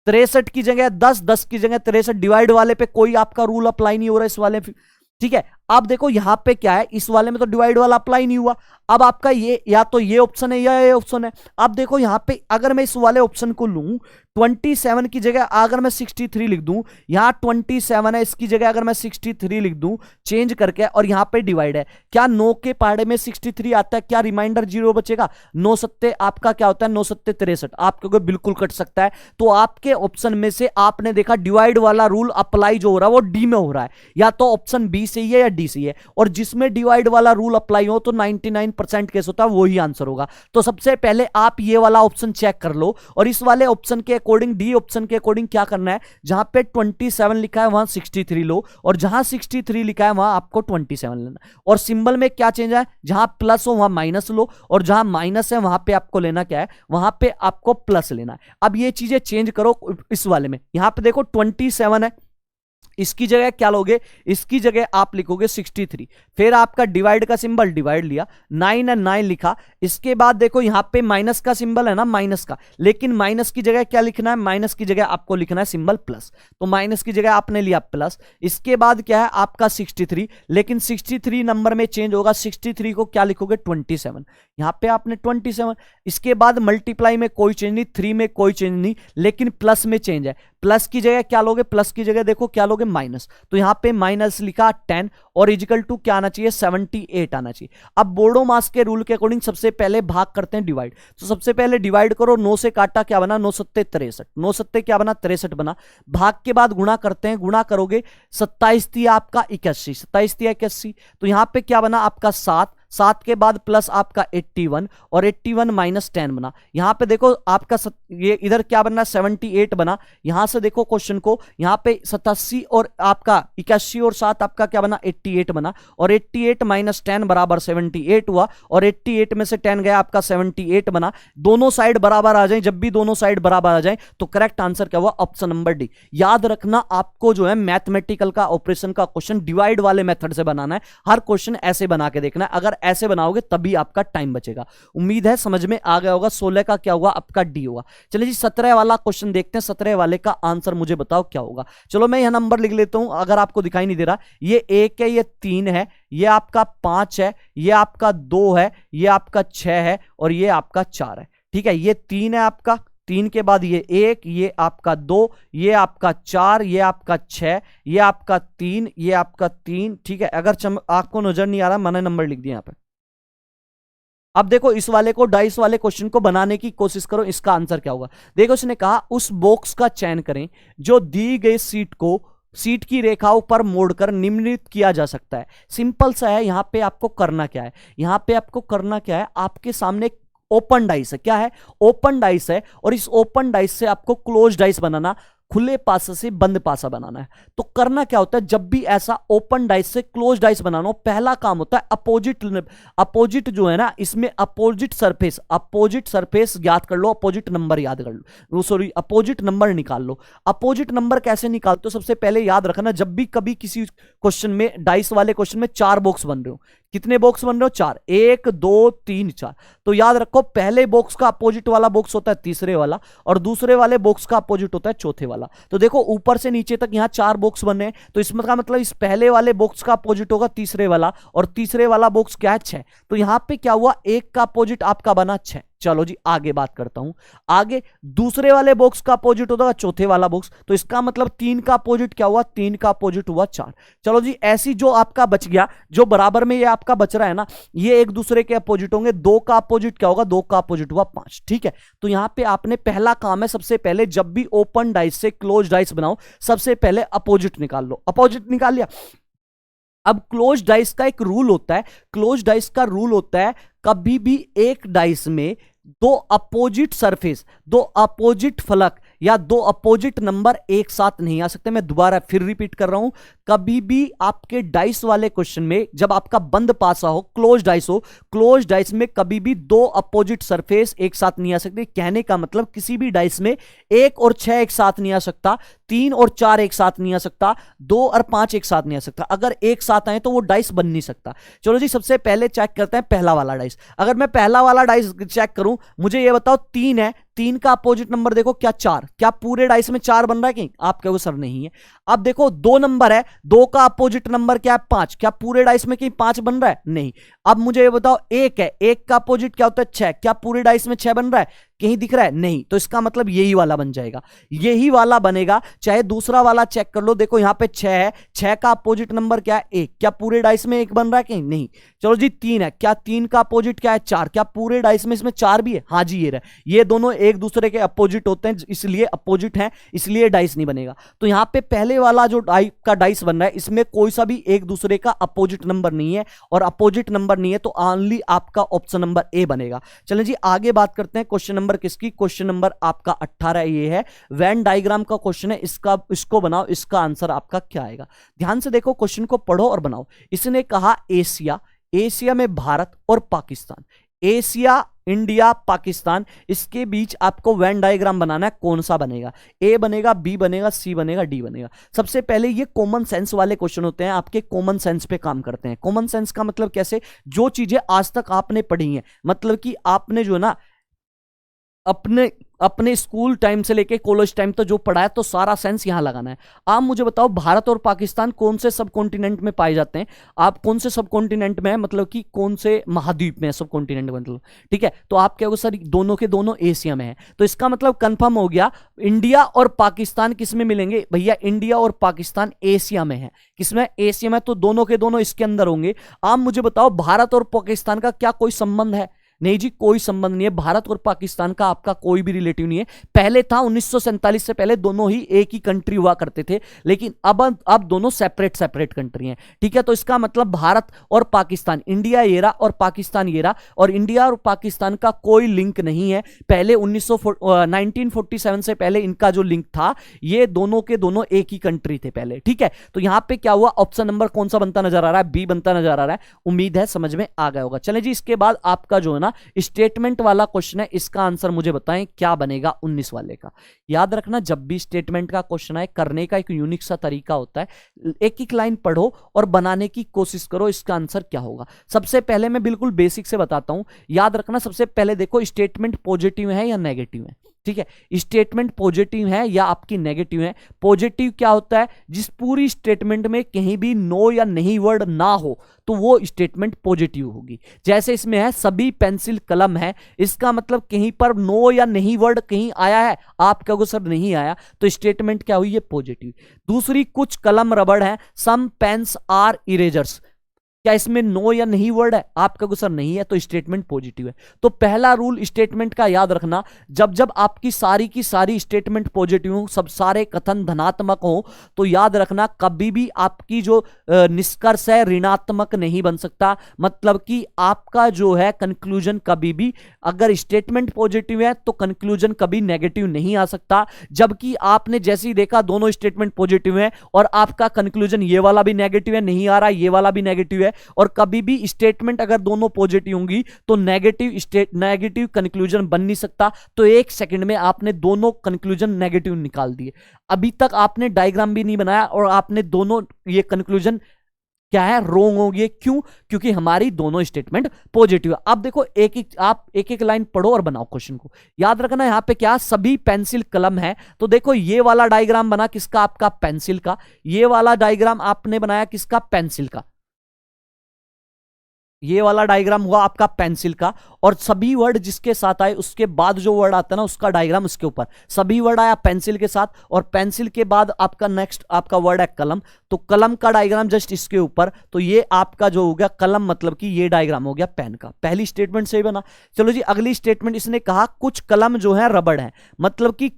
63 की जगह 10, 10 की जगह 63, डिवाइड वाले पे कोई आपका रूल अप्लाई नहीं हो रहा इस वाले, ठीक है। अब देखो यहां पे क्या है, इस वाले में तो डिवाइड वाला अप्लाई नहीं हुआ। अब आपका ये या तो ये ऑप्शन है या ये ऑप्शन है। अब देखो यहां पे अगर मैं इस वाले ऑप्शन को लूं, 27 की जगह अगर मैं 63 लिख दूं, यहां 27 है, इसकी जगह अगर मैं 63 लिख दूं चेंज करके, और यहां पे डिवाइड है, क्या 9 के पहाड़े में 63 आता है? क्या रिमाइंडर 0 बचेगा? 9 सत्ते आपका क्या होता है? 9 सत्ते 63, आप कहोगे बिल्कुल कट सकता है। तो आपके ऑप्शन में से आपने देखा डिवाइड वाला रूल अप्लाई जो हो रहा है वो डी में हो रहा है, या तो ऑप्शन बी सही है या डी सही है, और जिसमें डिवाइड वाला रूल अप्लाई हो तो 99% केस होता है वही आंसर होगा। तो सबसे पहले आप ये वाला ऑप्शन चेक कर लो, और इस वाले ऑप्शन के अकॉर्डिंग, डी ऑप्शन के अकॉर्डिंग क्या करना है, जहां पे 27 लिखा है वहां 63 लो, और जहां 63 लिखा है वहां आपको 27 लेना, और सिंबल में क्या चेंज है, जहां प्लस हो वहां माइनस लो, और जहां माइनस है वहां पे आपको लेना क्या है, वहां पे आपको प्लस लेना है। अब ये चीजें चेंज करो इस वाले में, यहां पे देखो 27 है, इसकी जगह क्या लोगे, इसकी जगह आप लिखोगे 63, फिर आपका डिवाइड का सिंबल डिवाइड लिया, 9 एंड 9 लिखा, इसके बाद देखो यहां पे माइनस का सिंबल है ना, माइनस का, लेकिन माइनस की जगह क्या लिखना है, माइनस की जगह आपको लिखना है सिंबल प्लस, तो माइनस की जगह आपने लिया प्लस। इसके बाद क्या है आपका 63, लेकिन 63 नंबर में चेंज होगा, 63 को क्या लिखोगे 27, यहां पे आपने 27। इसके बाद मल्टीप्लाई में कोई चेंज नहीं, 3 में कोई चेंज नहीं, लेकिन प्लस में चेंज है, प्लस की जगह क्या लोगे, प्लस की जगह देखो क्या लोगे माइनस, तो यहां पे माइनस लिखा 10, और इजिकल टू क्या आना चाहिए 78 आना चाहिए। अब बोर्डो मास के रूल के अकॉर्डिंग सबसे पहले भाग करते हैं डिवाइड, तो सबसे पहले डिवाइड करो, 9 से काटा क्या बना 9 सत्ते 63, 9 सत्ते क्या बना 63 बना, भाग के बाद गुणा करते हैं, गुणा करोगे 27 दिया आपका 81, 27 दिया 81, तो यहां पे क्या बना आपका 7, 7 के बाद प्लस आपका 81, और 81 माइनस 10 बना, यहां पे देखो आपका ये इधर क्या बनना 78 बना, यहां से देखो क्वेश्चन को, यहां पे 87 और आपका 81 और 7 आपका क्या बना 88 बना, और 88 माइनस 10 बराबर 78 हुआ, और 88 में से 10 गया आपका 78 बना। दोनों साइड बराबर आ जाए, जब भी दोनों साइड बराबर आ जाए तो करेक्ट आंसर क्या हुआ, ऑप्शन नंबर डी। याद रखना आपको जो है मैथमेटिकल का ऑपरेशन का क्वेश्चन डिवाइड वाले मेथड से बनाना है, हर क्वेश्चन ऐसे बना के देखना है, अगर ऐसे बनाओगे तभी आपका टाइम बचेगा। उम्मीद है समझ में आ गया होगा। 16 का क्या होगा आपका डी होगा। चलिए जी 17 वाला क्वेश्चन देखते हैं, 17 वाले का आंसर मुझे बताओ क्या होगा। चलो मैं यह नंबर लिख लेता हूं, अगर आपको दिखाई नहीं दे रहा, ये 1 है, ये 3 है, ये आपका 5 है, ये आपका 2 है, ये आपका 6 है, और ये आपका 4 है। ठीक है, ये 3 है आपका, 3 के बाद ये 1, ये आपका 2, ये आपका 4, ये आपका 6, ये आपका 3, ये आपका 3। ठीक है, अगर आपको नजर नहीं आ रहा मैंने नंबर लिख दिया यहाँ पे। अब देखो इस वाले को, डाइस वाले क्वेश्चन को बनाने की कोशिश करो, इसका आंसर क्या होगा। देखो उसने कहा उस बॉक्स का चयन करें जो दी गई सीट की रेखाओं पर मोड़कर निम्नलिखित किया जा सकता है। सिंपल सा है, यहां पे आपको करना क्या है, यहां पे आपको करना क्या है, आपके सामने ओपन डाइस है, क्या है ओपन डाइस है, और इस ओपन डाइस से आपको क्लोज डाइस बनाना, खुले पासा से बंद पासा बनाना है। तो करना क्या होता है, जब भी ऐसा ओपन डाइस से क्लोज डाइस बनाना हो, पहला काम होता है अपोजिट जो है ना, इसमें अपोजिट सरफेस याद कर लो, अपोजिट नंबर याद कर लो, सॉरी अपोजिट नंबर निकाल लो। अपोजिट नंबर कैसे निकालते हो, सबसे पहले याद रखना, जब भी कभी किसी क्वेश्चन में, डाइस वाले क्वेश्चन में 4 बॉक्स बन रहे हो, कितने बॉक्स बन रहे हो 4, 1 2 3 4, तो याद रखो पहले बॉक्स का अपोजिट वाला बॉक्स होता है तीसरे वाला, और दूसरे वाले बॉक्स का अपोजिट होता है चौथे वाला। तो देखो ऊपर से नीचे तक यहां 4 बॉक्स बने हैं, तो इसमें का मतलब इस पहले वाले बॉक्स का अपोजिट होगा तीसरे वाला, और तीसरे वाला बॉक्स क्या है 6, तो यहां पे क्या हुआ, 1 का अपोजिट आपका बना 6, चलो जी आगे बात करता हूं। आगे दूसरे वाले बॉक्स का अपोजिट होगा चौथे वाला बॉक्स, तो इसका मतलब 3 का अपोजिट क्या हुआ, 3 का अपोजिट हुआ 4। चलो जी ऐसी जो आपका बच गया, जो बराबर में ये आपका बच रहा है ना, ये एक दूसरे के अपोजिट होंगे। 2 का अपोजिट क्या होगा, 2 का अपोजिट हुआ 5। ठीक है, तो यहां पे आपने पहला काम है, सबसे पहले जब भी ओपन डाइस से क्लोज डाइस बनाओ, सबसे पहले अपोजिट निकाल लो। अपोजिट निकाल लिया। अब क्लोज डाइस का एक रूल होता है, क्लोज डाइस का रूल होता है कभी भी एक डाइस में दो अपोजिट सरफेस, दो अपोजिट फलक या दो अपोजिट नंबर एक साथ नहीं आ सकते। मैं दोबारा फिर रिपीट कर रहा हूं, कभी भी आपके डाइस वाले क्वेश्चन में जब आपका बंद पासा हो, क्लोज डाइस हो, क्लोज डाइस में कभी भी दो अपोजिट सरफेस एक साथ नहीं आ सकते। कहने का मतलब किसी भी डाइस में 1 और 6 एक साथ नहीं आ सकता, 3 और 4 एक साथ नहीं आ सकता, 2 और 5 एक साथ नहीं आ सकता। अगर एक साथ आए तो वो डाइस बन नहीं सकता। चलो जी सबसे पहले चेक करते हैं पहला वाला डाइस। अगर मैं पहला वाला डाइस चेक करूं, मुझे ये बताओ 3 है, 3 का अपोजिट नंबर देखो क्या 4, क्या पूरे डाइस में 4 बन रहा है कि आप कहोगे सर नहीं है। अब देखो 2 नंबर है, 2 का अपोजिट नंबर क्या है 5, क्या पूरे डाइस में कहीं 5 बन रहा है, नहीं। अब मुझे ये बताओ 1 है, 1 का अपोजिट क्या होता है 6, क्या पूरे डाइस में 6 बन रहा है, कहीं दिख रहा है, नहीं। तो इसका मतलब यही वाला बन जाएगा, यही वाला बनेगा। चाहे दूसरा वाला चेक कर लो, देखो यहां पे 6 है, 6 का अपोजिट नंबर क्या है 1, क्या पूरे डाइस में 1 बन रहा है कहीं, नहीं। चलो जी 3 है, क्या 3 का अपोजिट क्या है 4, क्या पूरे डाइस में इसमें 4 भी है, हाँ जी ये रहा। ये दोनों एक दूसरे के अपोजिट होते हैं, इसलिए अपोजिट है, इसलिए डाइस नहीं बनेगा। तो यहां पे पहले वाला जो डाइस बन रहा है, इसमें कोई सा भी एक दूसरे का अपोजिट नंबर नहीं है, और अपोजिट नंबर नहीं है तो ओनली आपका ऑप्शन नंबर ए बनेगा। चलें जी आगे बात करते हैं क्वेश्चन नंबर किसकी, क्वेश्चन नंबर आपका 18 ये है, वेन डायग्राम का क्वेश्चन है। इसको बनाओ, इसका आंसर आपका क्या आएगा। ध्यान से देखो, क्वेश्चन को पढ़ो और बनाओ। इसने कहा एशिया, एशिया में भारत और पाकिस्तान, एशिया इंडिया पाकिस्तान, इसके बीच आपको वेन डायग्राम बनाना है। कौन सा बनेगा, ए बनेगा, बी बनेगा, सी बनेगा, डी बनेगा। सबसे पहले ये कॉमन सेंस वाले क्वेश्चन होते हैं, आपके कॉमन सेंस पे काम करते हैं। कॉमन सेंस का मतलब कैसे, जो चीजें आज तक आपने पढ़ी हैं, मतलब कि आपने जो ना अपने अपने स्कूल टाइम से लेके कॉलेज टाइम तक जो पढ़ा है, तो सारा सेंस यहां लगाना है। आप मुझे बताओ भारत और पाकिस्तान कौन से सब कॉन्टिनेंट में पाए जाते हैं, आप कौन से सब कॉन्टिनेंट में है, मतलब कि कौन से महाद्वीप में है सब कॉन्टिनेंट, मतलब ठीक है। तो आप क्या होगा सर, दोनों के दोनों एशिया में है, तो इसका मतलब कंफर्म हो गया इंडिया और पाकिस्तान किस में मिलेंगे भैया, इंडिया और पाकिस्तान एशिया में है। किसमें, एशिया में, तो दोनों के दोनों इसके अंदर होंगे। आप मुझे बताओ भारत और पाकिस्तान का क्या कोई संबंध है, नहीं जी कोई संबंध नहीं है। भारत और पाकिस्तान का आपका कोई भी रिलेटिव नहीं है। पहले था 1947 से पहले दोनों ही एक ही कंट्री हुआ करते थे, लेकिन अब दोनों सेपरेट सेपरेट कंट्री हैं। ठीक है, तो इसका मतलब भारत और पाकिस्तान, इंडिया ये रहा और पाकिस्तान ये रहा, और इंडिया और पाकिस्तान का कोई लिंक नहीं है। पहले 1947 से पहले इनका जो लिंक था, ये दोनों के दोनों एक ही कंट्री थे पहले। ठीक है, तो यहां पे क्या हुआ, ऑप्शन नंबर कौन सा बनता नजर आ रहा है, बी बनता नजर आ रहा है। उम्मीद है समझ में आ गया होगा। चले जी इसके बाद आपका जो है स्टेटमेंट वाला क्वेश्चन है, इसका आंसर मुझे बताएं क्या बनेगा 19 वाले का। याद रखना जब भी स्टेटमेंट का क्वेश्चन है, करने का एक यूनिक सा तरीका होता है। एक एक लाइन पढ़ो और बनाने की कोशिश करो, इसका आंसर क्या होगा। सबसे पहले मैं बिल्कुल बेसिक से बताता हूं, याद रखना सबसे पहले देखो स्टेटमेंट पॉजिटिव है या नेगेटिव है। ठीक है, स्टेटमेंट पॉजिटिव है या आपकी नेगेटिव है। पॉजिटिव क्या होता है, जिस पूरी स्टेटमेंट में कहीं भी नो या नहीं वर्ड ना हो तो वो स्टेटमेंट पॉजिटिव होगी। जैसे इसमें है सभी पेंसिल कलम है, इसका मतलब कहीं पर नो या नहीं वर्ड कहीं आया है, आप कहोगे सर नहीं आया, तो स्टेटमेंट क्या हुई, ये पॉजिटिव। दूसरी, कुछ कलम रबड़ है, सम पेन्स आर इरेजर्स, क्या इसमें नो या नहीं वर्ड है, आपका गुस्सा नहीं है, तो स्टेटमेंट पॉजिटिव है। तो पहला रूल स्टेटमेंट का याद रखना, जब जब आपकी सारी की सारी स्टेटमेंट पॉजिटिव हो, सब सारे कथन धनात्मक हो, तो याद रखना कभी भी आपकी जो निष्कर्ष है ऋणात्मक नहीं बन सकता। मतलब कि आपका जो है कंक्लूजन कभी भी, अगर स्टेटमेंट पॉजिटिव है तो कंक्लूजन कभी नेगेटिव नहीं आ सकता। जबकि आपने जैसे ही देखा दोनों स्टेटमेंट पॉजिटिव है और आपका कंक्लूजन ये वाला भी नेगेटिव है, नहीं आ रहा, ये वाला भी नेगेटिव है, और कभी भी स्टेटमेंट अगर दोनों पॉजिटिव होंगी तो नेगेटिव कंक्लूजन बन नहीं सकता। तो एक सेकंड में आपने दोनों कंक्लूजन नेगेटिव निकाल दिए। अभी तक आपने डायग्राम भी नहीं बनाया और आपने दोनों ये कंक्लूजन क्या है, रोंग हो गए। क्यों, क्योंकि हमारी दोनों स्टेटमेंट पॉजिटिव है। अब देखो आप एक एक लाइन पढ़ो और बनाओ क्वेश्चन को। याद रखना यहां पे क्या, सभी पेंसिल कलम है, तो देखो ये वाला डायग्राम बना किसका, आपका पेंसिल का। ये वाला डायग्राम आपने बनाया किसका, पेंसिल का। ये वाला डायग्राम हुआ आपका पेंसिल का, और सभी वर्ड जिसके साथ आए उसके बाद जो वर्ड आता है ना उसका डायग्राम उसके ऊपर। सभी वर्ड आया पेंसिल के साथ, और पेंसिल के बाद आपका नेक्स्ट आपका वर्ड है कलम, तो कलम का डायग्राम जस्ट इसके ऊपर। तो ये आपका जो हो गया कलम, मतलब कि ये डायग्राम हो गया पेन का। पहली स्टेटमेंट सही बना। चलो जी अगली स्टेटमेंट, इसने कहा कुछ कलम जो है रबड़ है, मतलब कि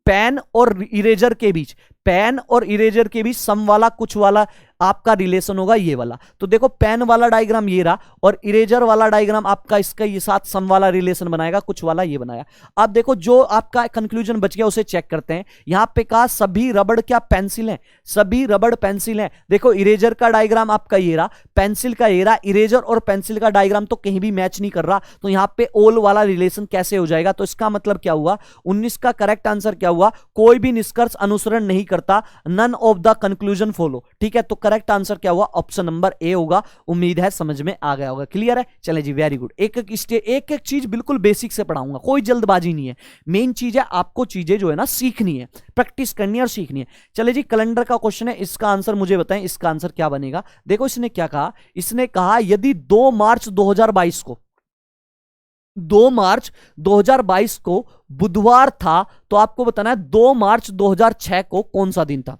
पेन और इरेजर के बीच, पेन और इरेजर के बीच सम वाला कुछ वाला आपका रिलेशन होगा ये वाला। तो देखो पेन वाला डायग्राम ये रहा, और इरेजर वाला डायग्राम आपका इसका ये साथ सम वाला रिलेशन बनाएगा, कुछ वाला ये बनाया। अब देखो जो आपका कंक्लूजन बच गया उसे चेक करते हैं। यहां पे कहा सभी रबड़ क्या पेंसिल हैं, सभी रबड़ पेंसिल हैं। देखो इरेजर का डायग्राम आपका ये रहा, पेंसिल का ये रहा, इरेजर और पेंसिल का डायग्राम तो कहीं भी मैच नहीं कर रहा, तो यहां पे ओल वाला रिलेशन कैसे हो जाएगा। तो इसका मतलब क्या हुआ, 19 का करेक्ट आंसर क्या हुआ, कोई भी निष्कर्ष अनुसरण नहीं करता, none of the conclusion follow. ठीक है, तो करेक्ट आंसर क्या हुआ, ऑप्शन नंबर ए होगा। उम्मीद है समझ में आ गया होगा, क्लियर है। चले जी वेरी गुड। एक एक चीज बिल्कुल बेसिक से पढ़ाऊंगा, कोई जल्दबाजी नहीं है। मेन चीज है आपको चीजें जो है ना सीखनी है, प्रैक्टिस करनी है और सीखनी है। चले जी कैलेंडर का क्वेश्चन है, इसका आंसर मुझे बताएं, इसका आंसर क्या बनेगा। देखो इसने क्या कहा, इसने कहा यदि 2 मार्च 2022 को 2 मार्च 2022 को बुधवार था, तो आपको बताना है 2 मार्च 2006 को कौन सा दिन था।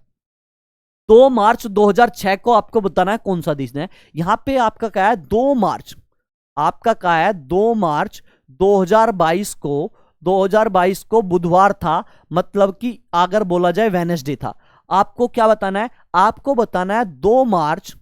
2 मार्च 2006 को आपको बताना है कौन सा दिन है। यहां पे आपका क्या है 2 मार्च, आपका क्या है 2 मार्च 2022 को बुधवार था, मतलब कि अगर बोला जाए वेडनेसडे था। आपको क्या बताना है, आपको बताना है 2 मार्च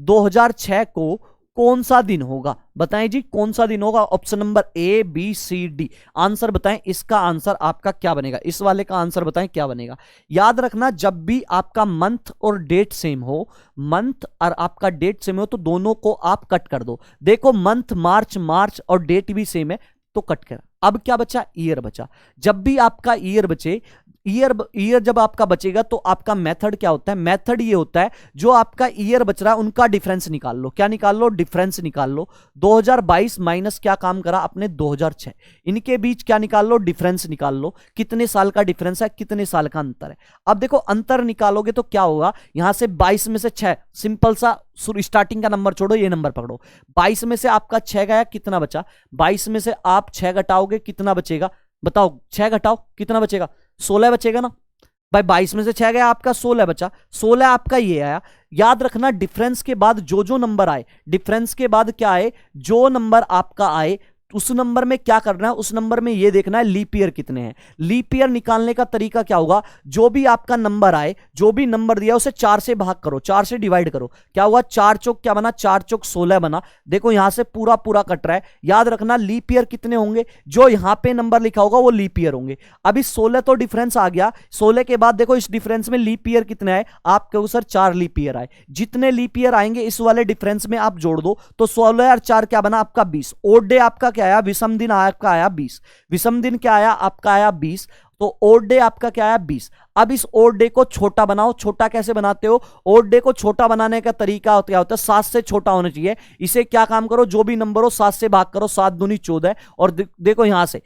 2006 को कौन सा दिन होगा। बताएं जी कौन सा दिन होगा। Option number A B C D, answer बताएं। इसका आंसर आपका क्या बनेगा, इस वाले का आंसर बताएं क्या बनेगा। याद रखना जब भी आपका मंथ और डेट सेम हो, मंथ और आपका डेट सेम हो तो दोनों को आप कट कर दो। देखो मंथ मार्च और डेट भी सेम है तो कट कर। अब क्या बचा, ईयर बचा। जब भी आपका ईयर बचे, ईयर जब आपका बचेगा तो आपका मेथड क्या होता है, मेथड ये होता है जो आपका ईयर बच रहा है उनका डिफरेंस निकाल लो। क्या निकाल लो, डिफरेंस निकाल लो। 2022 माइनस क्या काम करा अपने 2006, इनके बीच क्या निकाल लो, डिफरेंस निकाल लो। कितने साल का डिफरेंस है, कितने साल का अंतर है। अब देखो अंतर निकालोगे तो क्या होगा, यहां से 22 में से 6, सिंपल सा स्टार्टिंग का नंबर छोड़ो, ये नंबर पकड़ो। 22 में से आपका 6 गया, कितना बचा। 22 में से आप 6 घटाओगे कितना बचेगा, बताओ 6 घटाओ कितना बचेगा, 16 बचेगा ना भाई। 22 में से 6 गया आपका, 16 बचा। 16 आपका ये आया। याद रखना डिफरेंस के बाद जो जो नंबर आए, डिफरेंस के बाद क्या आए, जो नंबर आपका आए उस नंबर में क्या करना है, उस नंबर में ये देखना है लीप ईयर कितने हैं। लीप ईयर निकालने का तरीका क्या होगा, जो भी आपका नंबर आए, जो भी नंबर दिया उसे 4 से भाग करो, 4 से डिवाइड करो। क्या हुआ, 4 चौक क्या बना, 4 चौक 16 बना। देखो यहां से पूरा पूरा कट रहा है। याद रखना लीप ईयर कितने होंगे, जो यहां पे नंबर लिखा होगा वो लीप ईयर होंगे। अभी 16 तो डिफरेंस आ गया, 16 के बाद देखो इस डिफरेंस में लीप ईयर कितने आए, आपके सर 4 लीप ईयर आए। जितने लीप ईयर आएंगे इस वाले डिफरेंस में आप जोड़ दो, तो 16 और 4 क्या बना आपका 20। ओड डे आपका क्या आया, विषम दिन आपका आया 20। विषम दिन क्या आया आपका आया 20, तो ओड डे आपका क्या आया 20। अब इस ओड डे को छोटा बनाओ। छोटा कैसे बनाते हो, ओड डे को छोटा बनाने का तरीका क्या होता है, 7 से छोटा होना चाहिए। इसे क्या काम करो, जो भी नंबर हो 7 से भाग करो, 7 दूनी 14। और देखो यहां से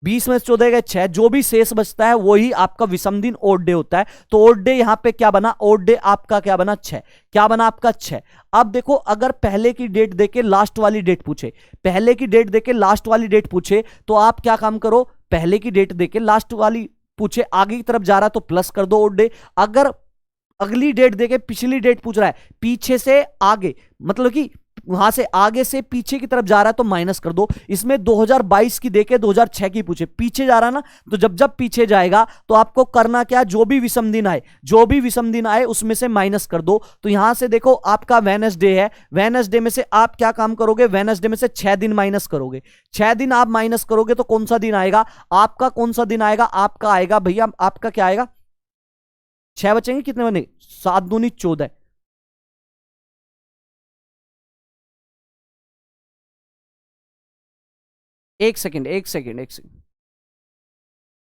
20 में 14 गए 6, जो भी शेष बचता है वही आपका विषम दिन ओड डे होता है। तो ओड डे यहां पे क्या बना, ओड डे आपका क्या बना 6, क्या बना आपका 6। अब देखो अगर पहले की डेट देके लास्ट वाली डेट पूछे, पहले की डेट देके लास्ट वाली डेट पूछे, तो आप क्या काम करो, पहले की डेट देके लास्ट वाली पूछे, आगे की तरफ जा रहा है तो प्लस कर दो ओड डे। अगर अगली डेट देके पिछली डेट पूछ रहा है, पीछे से आगे, मतलब कि वहां से आगे से पीछे की तरफ जा रहा है तो माइनस कर दो। इसमें 2022 की देके 2006 की पूछे, पीछे जा रहा है ना, तो जब जब पीछे जाएगा तो आपको करना क्या, जो भी विषम दिन आए, जो भी विषम दिन आए उसमें से माइनस कर दो। तो यहां से देखो आपका वेडनेसडे है, वेडनेसडे में से आप क्या काम करोगे, वेडनेसडे में से 6 दिन माइनस करोगे। 6 दिन आप माइनस करोगे तो कौन सा दिन आएगा आपका, कौन सा दिन आएगा आपका, आएगा भैया आपका क्या आएगा, 6 बचेंगे, कितने बने 7 दूनी 14। एक सेकंड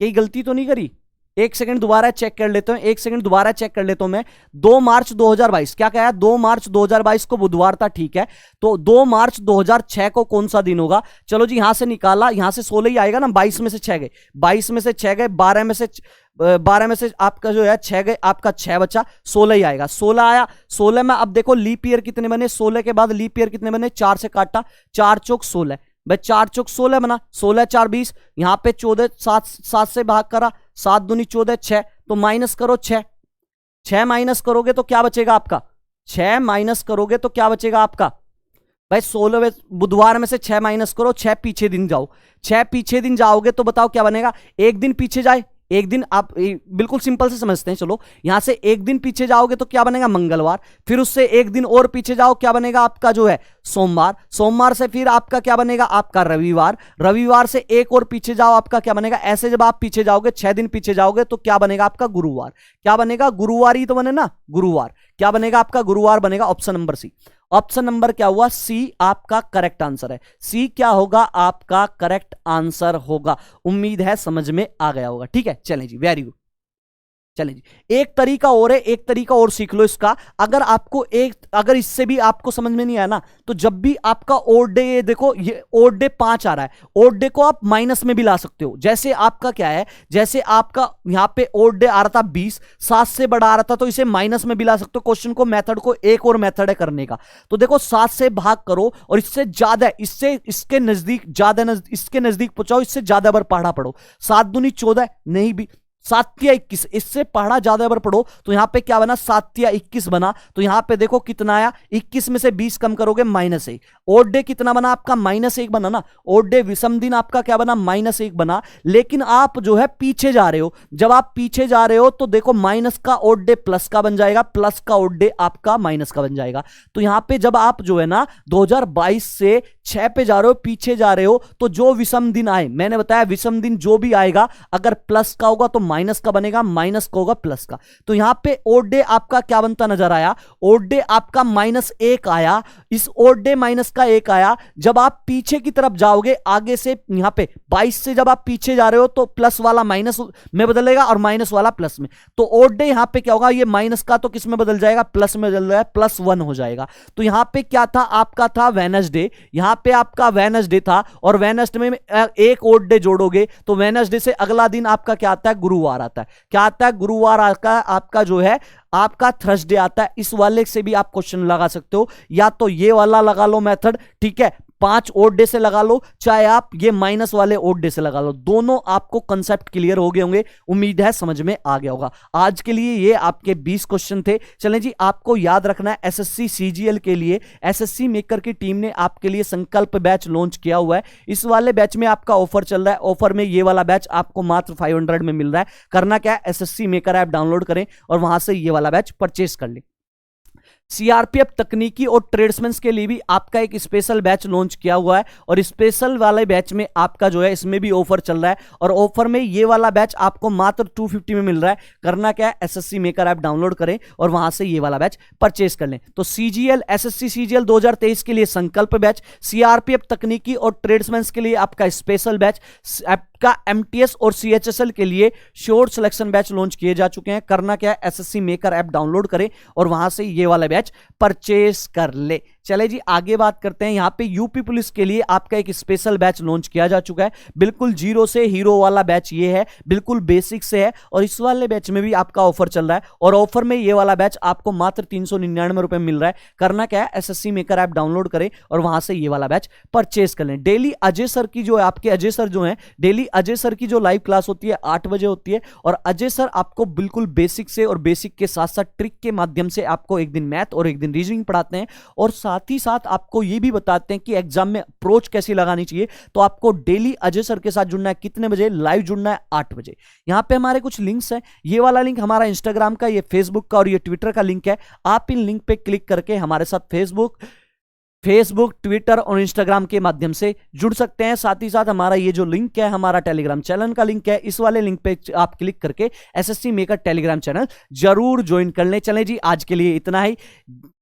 यही गलती तो नहीं करी, एक सेकंड दोबारा चेक कर लेते हैं, एक सेकंड दोबारा चेक कर लेता हूं मैं। 2 मार्च 2022 क्या कहा, 2 मार्च 2022 को बुधवार था, ठीक है। तो 2 मार्च 2006 को कौन सा दिन होगा, चलो जी यहां से निकाला, यहां से 16 ही आएगा ना, 22 में से 6 गए, 22 में से 6 गए, 12 में से 12 में से आपका जो है 6 गए, आपका 6 बचा, 16 ही आएगा। 16 आया, 16 में अब देखो लीप ईयर कितने बने, 16 के बाद लीप ईयर कितने बने, 4 से काटा, 4 चौक 16 भाई, 4 चौक 16 बना, 16 4 20, यहां पे 14 7 से भाग करा, 7 दूनी 14 6, तो माइनस करो 6 माइनस करोगे तो क्या बचेगा आपका, 6 माइनस करोगे तो क्या बचेगा आपका भाई, 16 बुधवार में से 6 माइनस करो, 6 पीछे दिन जाओ, 6 पीछे दिन जाओगे तो बताओ क्या बनेगा, एक दिन पीछे जाए, एक दिन आप बिल्कुल सिंपल से समझते हैं, चलो यहां से एक दिन पीछे जाओगे तो क्या बनेगा मंगलवार, फिर उससे एक दिन और पीछे जाओ, क्या बनेगा आपका जो है सोमवार, सोमवार से फिर आपका क्या बनेगा आपका रविवार, रविवार से एक और पीछे जाओ, आपका क्या बनेगा, ऐसे जब आप पीछे जाओगे 6 दिन पीछे जाओगे तो क्या बनेगा आपका गुरुवार, क्या बनेगा गुरुवार ही तो बने ना, गुरुवार क्या बनेगा आपका, गुरुवार बनेगा, option number C. Option number क्या हुआ, सी आपका करेक्ट आंसर है, सी क्या होगा आपका करेक्ट आंसर होगा। उम्मीद है समझ में आ गया होगा, ठीक है, चलें जी, वेरी गुड। चलें जी, एक तरीका और है, एक तरीका और सीख लो इसका, अगर आपको अगर इससे भी आपको समझ में नहीं आया ना, तो जब भी आपका ओड डे, ये देखो ये ओड डे 5 आ रहा है, ओड डे को आप माइनस में भी ला सकते हो, जैसे आपका क्या है, जैसे आपका यहां पे ओड डे आ रहा था 20, 7 से बड़ा आ रहा था, तो इसे माइनस में भी ला सकते हो। क्वेश्चन को, मेथड को, एक और मेथड है करने का, तो देखो 7 से भाग करो और इससे ज्यादा, इससे इसके नजदीक ज्यादा, इसके नजदीक पहुंचाओ, इससे ज्यादा बार पढ़ा पढ़ो, 7 दूनी 14 नहीं भी, 7 या 21, इससे पढ़ा ज्यादा बार पढ़ो, तो यहां पे क्या बना 7 या 21 बना, तो यहां पे देखो कितना आया, 21 में से 20 कम करोगे -1, ओड डे कितना बना आपका -1 बना ना, ओड डे विषम दिन आपका क्या बना -1 बना, लेकिन आप जो है पीछे जा रहे हो, जब आप पीछे जा रहे हो तो देखो माइनस का ओड डे प्लस का बन जाएगा, प्लस का ओड डे आपका माइनस का बन जाएगा, तो यहां पे जब आप जो है ना 2022 से 6 पे जा रहे हो, पीछे जा रहे हो, तो जो विषम दिन आए, मैंने बताया विषम दिन जो भी आएगा अगर प्लस का होगा तो माइनस का बनेगा, माइनस का होगा प्लस का, तो यहां पे ओड डे आपका क्या बनता नजर आया, ओड डे आपका -1 आया, इस ओड डे माइनस का 1 आया, जब आप पीछे की तरफ जाओगे आगे से, यहां पे 22 से जब आप पीछे जा रहे हो तो प्लस वाला माइनस में बदलेगा और माइनस वाला प्लस में, तो ओड डे यहां पे क्या होगा, ये माइनस का तो किस में बदल जाएगा, प्लस में बदल जाएगा, +1 हो जाएगा, तो यहां पे क्या था आपका, था वेडनेसडे, यहां पे आपका वेडनेसडे था, और वेडनेसडे में एक ओड डे जोड़ोगे तो वेडनेसडे से अगला दिन आपका क्या आता है, गुरुवार आता है, क्या आता है गुरुवार आता है, आपका जो है आपका थर्सडे आता है। इस वाले से भी आप क्वेश्चन लगा सकते हो, या तो ये वाला लगा लो मेथड, ठीक है, 5 ओड डे से लगा लो, चाहे आप ये माइनस वाले ओड डे से लगा लो, दोनों आपको कंसेप्ट क्लियर हो गए होंगे, उम्मीद है समझ में आ गया होगा। आज के लिए ये आपके 20 क्वेश्चन थे। चलें जी, आपको याद रखना है एसएससी सीजीएल के लिए एसएससी मेकर की टीम ने आपके लिए संकल्प बैच लॉन्च किया हुआ है। इस वाले बैच में आपका ऑफर चल रहा है, ऑफर में ये वाला बैच आपको मात्र 500 में मिल रहा है। करना क्या है, एसएससी मेकर ऐप डाउनलोड करें और वहां से ये वाला बैच परचेस कर लें। सीआरपीएफ तकनीकी और ट्रेड्समैन के लिए भी आपका एक स्पेशल बैच लॉन्च किया हुआ है, और स्पेशल वाले बैच में आपका जो है इसमें भी ऑफर चल रहा है, और ऑफर में ये वाला बैच आपको मात्र 250 में मिल रहा है। करना क्या है, एसएससी मेकर ऐप डाउनलोड करें और वहां से ये वाला बैच परचेस कर लें। तो सीजीएल एसएससी सीजीएल 2023 के लिए संकल्प बैच, सीआरपीएफ तकनीकी और ट्रेड्समैन के लिए आपका स्पेशल बैच, आपका एमटीएस और सीएचएसएल के लिए शॉर्ट सिलेक्शन बैच लॉन्च किए जा चुके हैं। करना क्या है, एसएससी मेकर ऐप डाउनलोड करें और वहां से ये वाला बैच परचेस कर ले। चले जी आगे बात करते हैं। यहां पे यूपी पुलिस के लिए आपका एक स्पेशल बैच लॉन्च किया जा चुका है, बिल्कुल जीरो से हीरो वाला बैच ये है, बिल्कुल बेसिक से है, और इस वाले बैच में भी आपका ऑफर चल रहा है, और ऑफर में ये वाला बैच आपको मात्र 399 रुपए मिल रहा है। करना क्या है, एसएससी मेकर ऐप डाउनलोड करें और वहां से ये वाला बैच परचेस कर लें। डेली अजय सर की जो है, आपके अजय सर जो है, डेली अजय सर की जो लाइव क्लास होती है 8 बजे होती है, और अजय सर आपको बिल्कुल बेसिक से और बेसिक के साथ साथ ट्रिक के माध्यम से आपको एक दिन मैथ और एक दिन रीजनिंग पढ़ाते हैं, और साथ ही साथ आपको ये भी बताते हैं कि एग्जाम में अप्रोच कैसी लगानी चाहिए। तो आपको डेली अजय सर के साथ जुड़ना है, कितने बजे लाइव जुड़ना है, 8 बजे। यहां पे हमारे कुछ लिंक्स हैं, ये वाला लिंक हमारा इंस्टाग्राम का, ये फेसबुक का और ये ट्विटर का लिंक है। आप इन लिंक पे क्लिक करके हमारे साथ फेसबुक, ट्विटर और इंस्टाग्राम के माध्यम से जुड़ सकते हैं। साथ ही साथ हमारा ये जो लिंक है, हमारा टेलीग्राम चैनल का लिंक है, इस वाले लिंक पे आप क्लिक करके एसएससी मेकर टेलीग्राम चैनल जरूर ज्वाइन कर लें। चलें जी, आज के लिए इतना ही,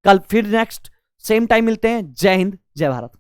कल फिर नेक्स्ट सेम टाइम मिलते हैं। जय हिंद, जय भारत।